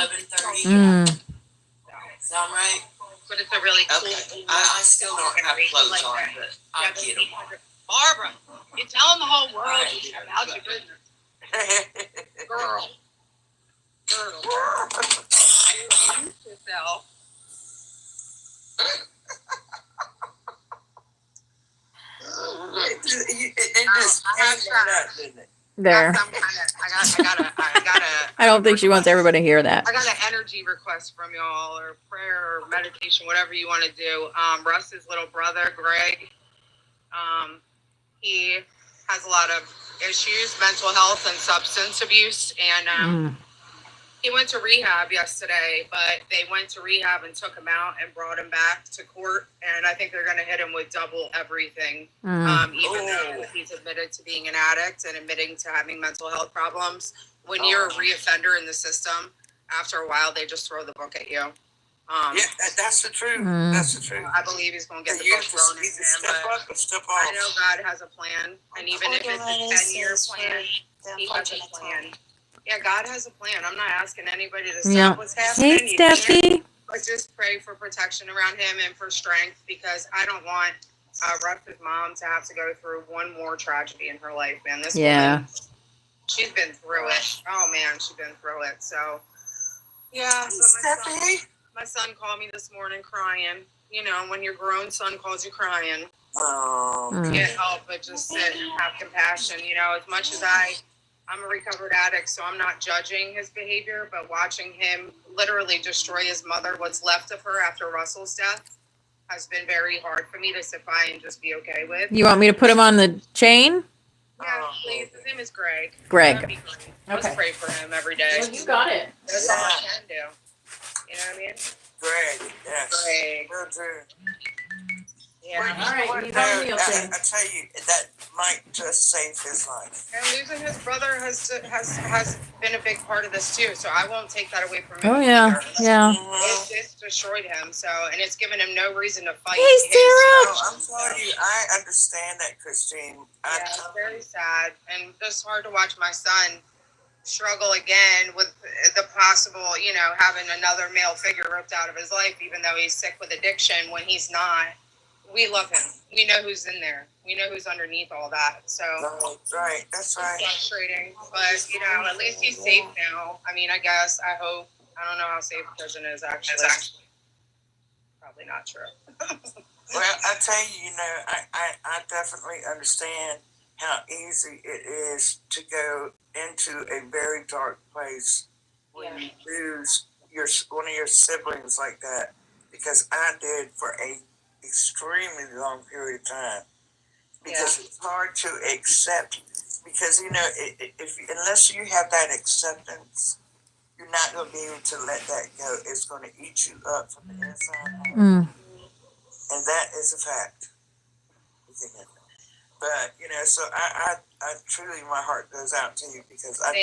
Sound right? But it's a really cool. Okay. I still don't have clothes on, but I'll get them. Barbara, you're telling the whole world about your business. Girl. Yourself. It just hangs that, didn't it? There. I don't think she wants everybody to hear that. I got an energy request from y'all, or prayer, or meditation, whatever you want to do. Russ's little brother, Greg, he has a lot of issues, mental health and substance abuse, and he went to rehab yesterday, but they went to rehab and took him out and brought him back to court, and I think they're going to hit him with double everything, even though he's admitted to being an addict and admitting to having mental health problems. When you're a reoffender in the system, after a while, they just throw the book at you. Yeah, that's the truth. That's the truth. I believe he's going to get the You book have thrown to at him, step but up or step I off. know God has a plan, and even if it's a 10-year plan, he has a plan. Yeah, God has a plan. I'm not asking anybody to stop what's happening. Hey, Steffi. But just pray for protection around him and for strength, because I don't want Russ's mom to have to go through one more tragedy in her life, man. This woman, she's been through it. Oh, man, she's been through it. So, yeah. My son called me this morning crying. You know, when your grown son calls you crying, you can't help but just sit and have compassion. You know, as much as I'm a recovered addict, so I'm not judging his behavior, but watching him literally destroy his mother, what's left of her after Russell's death, has been very hard for me to sit by and just be okay with. You want me to put him on the chain? Yeah, please. His name is Greg. Greg. That'd be great. Let's pray for him every day. Well, you got it. That's all I can do. You know what I mean? Greg, yes. Greg. Will do. Yeah. All right, you I got me, okay. tell you, that might just save his life. And losing his brother has been a big part of this too, so I won't take that away from him. Oh, yeah, either. yeah. It's destroyed him, so, and it's given him no reason to fight. Hey, Sarah. No, I'm telling you, I understand that, Christine. Yeah, it's very sad, and just hard to watch my son struggle again with the possible, having another male figure ripped out of his life, even though he's sick with addiction when he's not. We love him. We know who's in there. We know who's underneath all that. So Right. That's right. it's frustrating, but at least he's safe now. I mean, I guess. I hope. I don't know how safe prison is actually. Probably not true. Well, I tell you, I definitely understand how easy it is to go into a very dark place when you lose one of your siblings like that, because I did for a extremely long period of time, because it's hard to accept, because unless you have that acceptance, you're not going to be able to let that go. It's going to eat you up from the inside out. And that is a fact. But so I truly, my heart goes out to you, because I've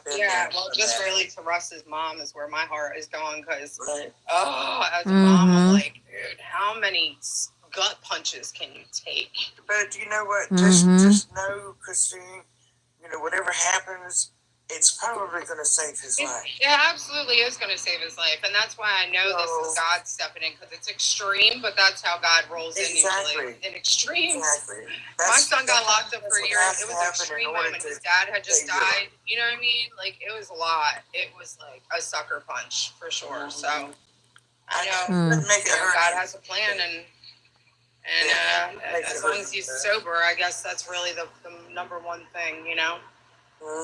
been there. Well, just really to Russ's mom is where my heart is going, because as a mom, I'm like, dude, how many gut punches can you take? But you know what? Just know, Christine. Whatever happens, it's probably going to save his life. Yeah, absolutely is going to save his life, and that's why I know this is God stepping in, because it's extreme, but that's how God rolls in usually. In extremes. Exactly. My son got locked up for a year. It was an extreme moment. His dad had just died. You know what I mean? Like, it was a lot. It was like a sucker punch for sure. So I know God has a plan, and as long as he's sober, I guess that's really the number one thing,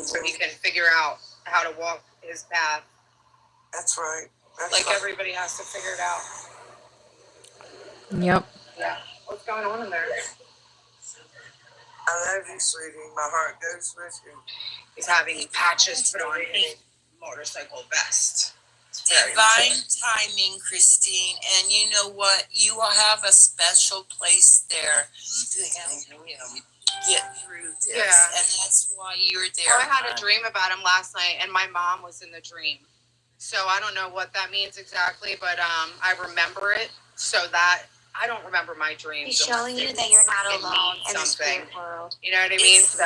so he can figure out how to walk his path. That's right. Everybody has to figure it out. Yep. Yeah. What's going on in there? I love you, sweetie. My heart goes with you. He's having patches put on his motorcycle vest. Divine timing, Christine. And you know what? You will have a special place there to help him get through this. Yeah. And that's why you're there. I had a dream about him last night, and my mom was in the dream. So I don't know what that means exactly, but I remember it. So that I don't remember my dreams. He's showing you that you're not alone in the spirit world. You know what I mean? So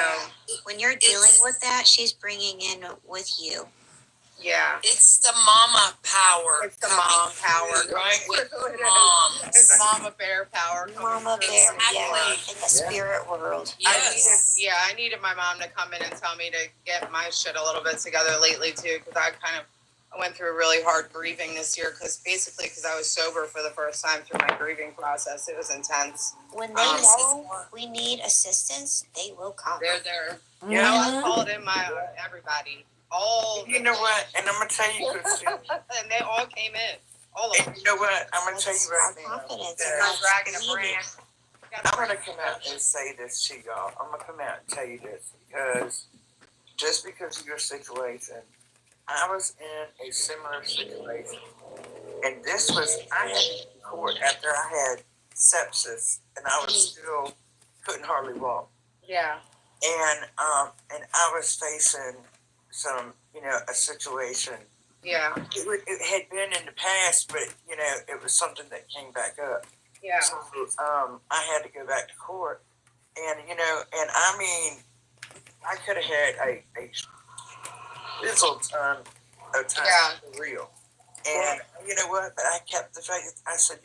when you're dealing with that, she's bringing in with you. yeah. It's the mama power. It's the mom power. Right? With moms. It's mama bear power. Mama bear, yeah, in the spirit world. Yes. I needed my mom to come in and tell me to get my shit a little bit together lately too, because I went through a really hard grieving this year, because I was sober for the first time through my grieving process. It was intense. When they know we need assistance, they will come. They're there. I called in everybody. You know what? And I'm going to tell you, Christine. And they all came in. All of them. You know what? I'm going to tell you right now. Dragging a brand. I'm going to come out and say this to y'all. I'm going to come out and tell you this, because just because of your situation, I was in a similar situation. And I had to go to court after I had sepsis, and I was still couldn't hardly walk. Yeah. And I was facing some, a situation. Yeah. It had been in the past, but it was something that came back up. Yeah. So I had to go back to court, and and I mean, I could have had a little ton of time for real. And you know what? But I kept the faith. I said,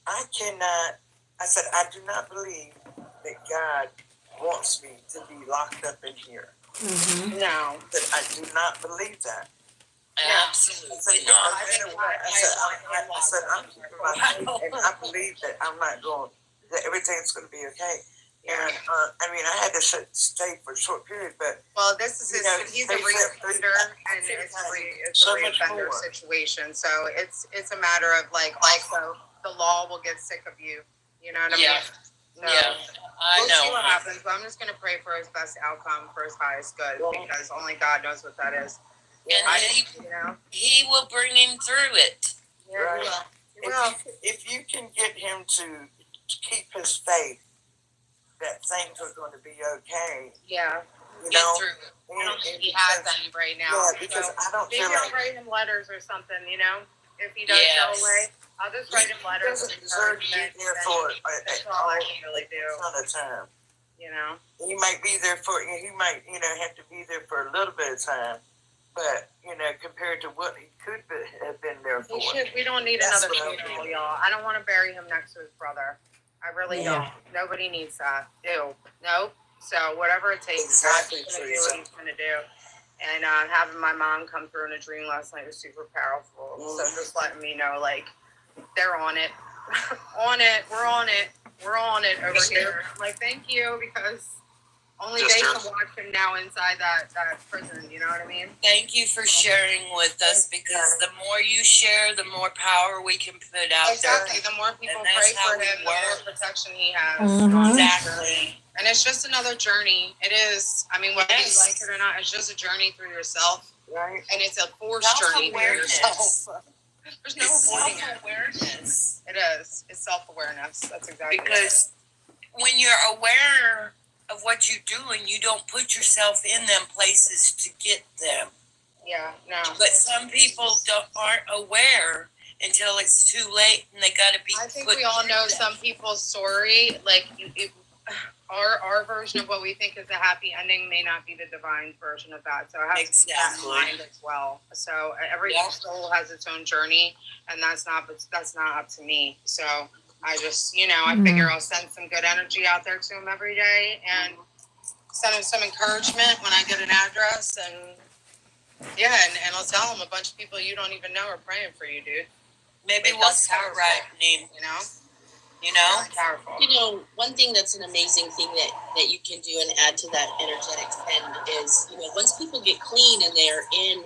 I cannot. I said, I do not believe that God wants me to be locked up in here. Mm-hmm. No. That I do not believe that. Absolutely not. I said, I'm keeping my faith, and I believe that that everything's going to be okay. And I had to stay for a short period, but this is he's a reoffender, and it's a reoffender situation. So it's a matter of also the law will get sick of you. You know what I mean? So, I know. We'll see what happens, but I'm just going to pray for his best outcome, for his highest good, because only God knows what that is. And he will bring him through it. Yeah, right. He will. If you can get him to keep his faith that things are going to be okay. Yeah. Get through it. I don't think he has any right now. Yeah, because I don't feel like... Maybe I'll write him letters or something, if he does go away. I'll just write him letters. He doesn't deserve to be there for that's all I can really do. A ton of time. You know, he might be there for, he might, have to be there for a little bit of time, but, compared to what he could have been there for. We don't need another funeral, y'all. I don't want to bury him next to his brother. I really don't. Nobody needs that. Ew. Nope. So whatever it takes, Exactly, he's gonna do what he's gonna do. And having my mom come through in a dream last night was super powerful. So just letting me know, like, they're on it. On it. We're on it. We're on it over here. I'm like, thank you, because only they can watch him now inside that prison. You know what I mean? Thank you for sharing with us, because the more you share, the more power we can put out exactly. there. The more people pray for him, the more protection he has. Exactly. And it's just another journey. It is. I mean, whether you like it or not, it's just a journey through yourself. Right. And it's a forced journey through yourself. There's no avoiding it. Self-awareness. It is. It's self-awareness. That's exactly because when you're aware of what you're doing, you don't put yourself in them places to get them. Yeah, no. But some people aren't aware until it's too late, and they got to be. I think we all know some people's story. Like our version of what we think is a happy ending may not be the divine version of that. So I have to keep that in mind as well. So every soul has its own journey, and that's not up to me. So I just, I figure I'll send some good energy out there to him every day and send him some encouragement when I get an address. And and I'll tell him a bunch of people you don't even know are praying for you, dude. Maybe we'll start writing, powerful. One thing that's an amazing thing that you can do and add to that energetic send is, once people get clean and they're in,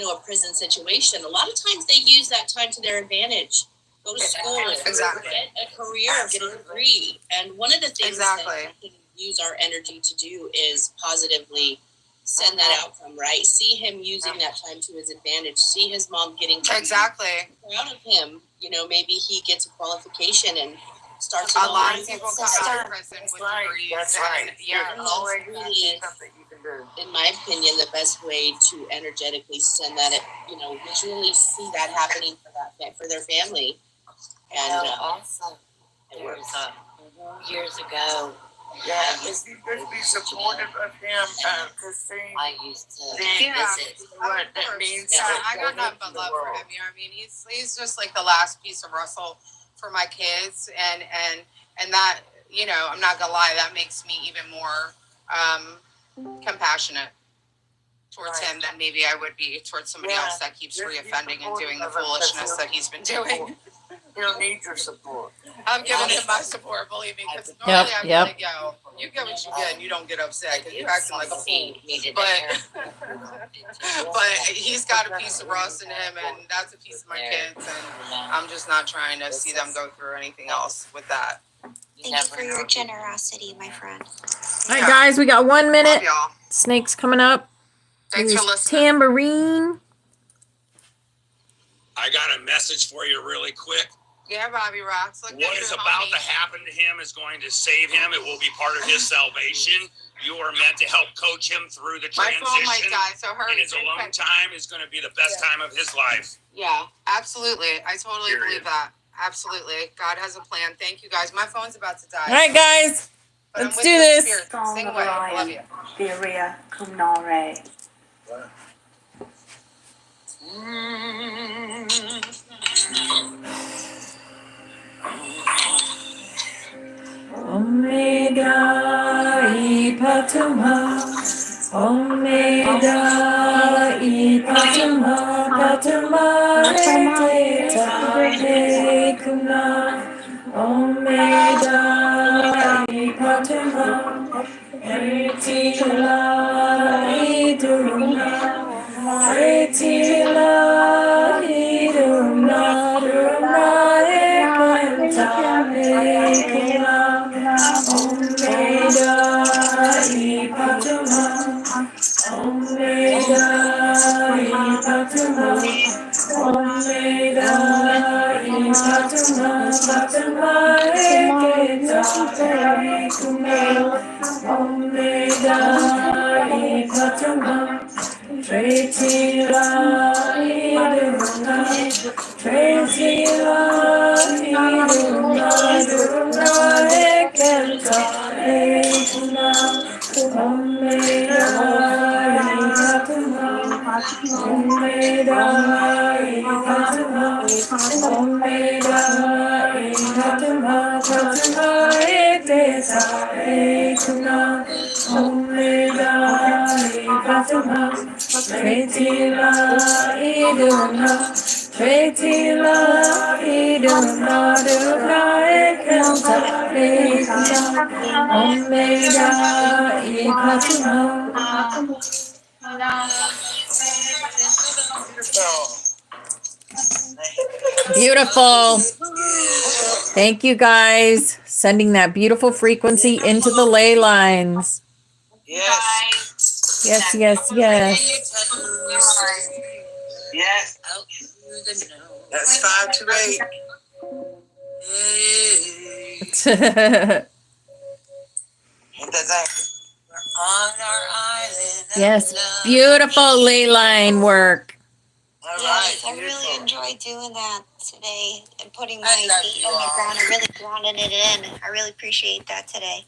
a prison situation, a lot of times they use that time to their advantage. Go to school, get a career, get a degree. And one of the things that we can use our energy to do is positively send that outcome, right? See him using that time to his advantage. See his mom getting proud of him. Maybe he gets a qualification and starts a lot of people come out of prison with degrees. That's right. Always really, something you can do. in my opinion, the best way to energetically send that, visually see that happening for their family. And also, it works. Years ago, If you could be supportive of him, to see. I used to visit what that means. I got nothing but love for him. I mean, he's just like the last piece of Russell for my kids, and that, I'm not gonna lie, that makes me even more compassionate towards him than maybe I would be towards somebody else that keeps reoffending and doing the foolishness that he's been doing. He'll need your support. I'm giving him my support, believe me, because normally I'm like, yo, you get what you get and you don't get upset because you're acting like a fool. But he's got a piece of Russ in him, and that's a piece of my kids, and I'm just not trying to see them go through anything else with that. Thank you for your generosity, my friend. All right, guys, we got 1 minute. Love y'all. Snake's coming up. Thanks for listening. Tambourine. I got a message for you really quick. Yeah, Bobby Rocks. Look, what is about to happen to him is going to save him. It will be part of his salvation. You are meant to help coach him through the transition. My phone might die, so hurry. And his alone time is going to be the best time of his life. Yeah, absolutely. I totally believe that. Absolutely. God has a plan. Thank you, guys. My phone's about to die. All right, guys. Let's do this. Sing away. I love you. Diria Kumnare. Omega Ipatuma, Omega Ipatuma, Patuma Teta Ekuna, Omega Ipatuma, Etila Iduna, Etila Iduna, Duna Ekanta Ekuna. Omega Ipatuma, Omega Ipatuma, Omega Ipatuma, Patuma Eketa Ekuna, Omega Ipatuma, Tretila Iduna, Tretila Iduna, Duna Ekenta Ekuna. Omega Ikatama, Omega Ikatama, Katama Etesa Ekuna, Omega Ikatama, Tretila Iduna, Tretila Iduna, Dura Ekanta Ekuna, Omega Ikatama. Beautiful. Thank you guys. Sending that beautiful frequency into the ley lines. Yes. Yes, yes, yes. Yes. That's 528. Ain't that that? On our island. Yes, beautiful ley line work. All Yes, right. I really enjoyed doing that today and putting my I love feet you on the all. ground and really grounding it in. I really appreciate that today.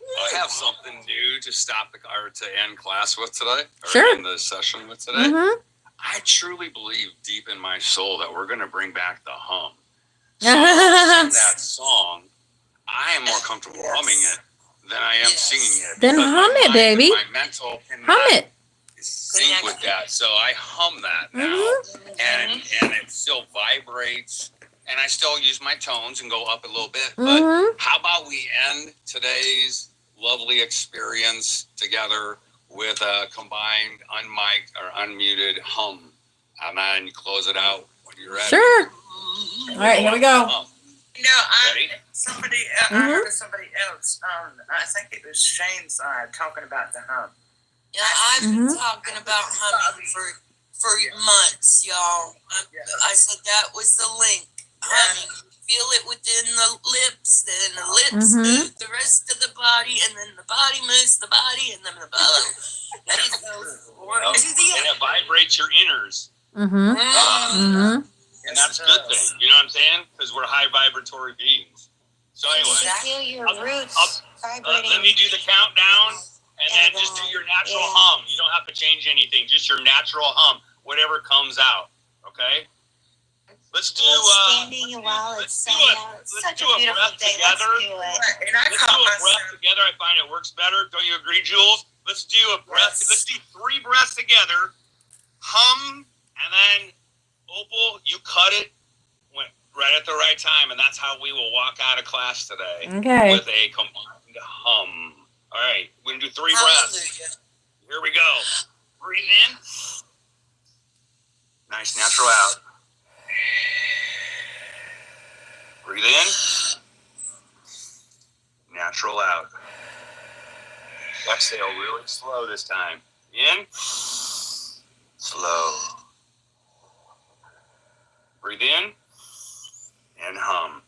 I have something new to stop the or to end class with today, or Sure. end the session with today. Mm-hmm. I truly believe deep in my soul that we're going to bring back the hum. So that song, I am more comfortable humming it than I am singing it. Then because hum my it, mind baby. and my mental cannot Hum it. sync with that. So I hum that now, and it still vibrates. And I still use my tones and go up a little bit. But how about we end today's lovely experience together with a combined unmiked or unmuted hum? And then close it out when you're ready. Sure. All right, here we go. You know, Ready? I heard of somebody else. I think it was Shane's talking about the hum. Yeah, I've been talking about humming for months, y'all. I said that was the link. Humming. Feel it within the lips, then the lips move the rest of the body, and then the body moves the body, and then the body. Then it goes one to the And other. it vibrates your inners. Mm-hmm. Mm-hmm. And that's a good thing. You know what I'm saying? Because we're high vibratory beings. So You anyway, can feel your roots vibrating. let me do the countdown, and then just do your natural hum. You don't have to change anything. Just your natural hum, whatever comes out. Okay? Let's do standing while it's sunny out. It's such a beautiful day. Let's do it. Let's do a breath together. I find it works better. Don't you agree, Jules? Let's do a breath. Let's do 3 breaths together. Hum, and then Opal, you cut it right at the right time, and that's how we will walk out of class today. Okay. With a combined hum. All right, we're gonna do 3 breaths. Here we go. Breathe in. Nice, natural out. Breathe in. Natural out. Exhale really slow this time. In. Slow. Breathe in. And hum.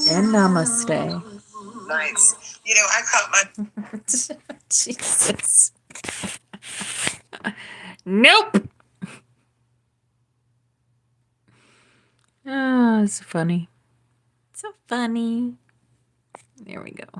And namaste. Nice. You know, I caught my Jesus. Nope. Oh, it's funny. So funny. There we go.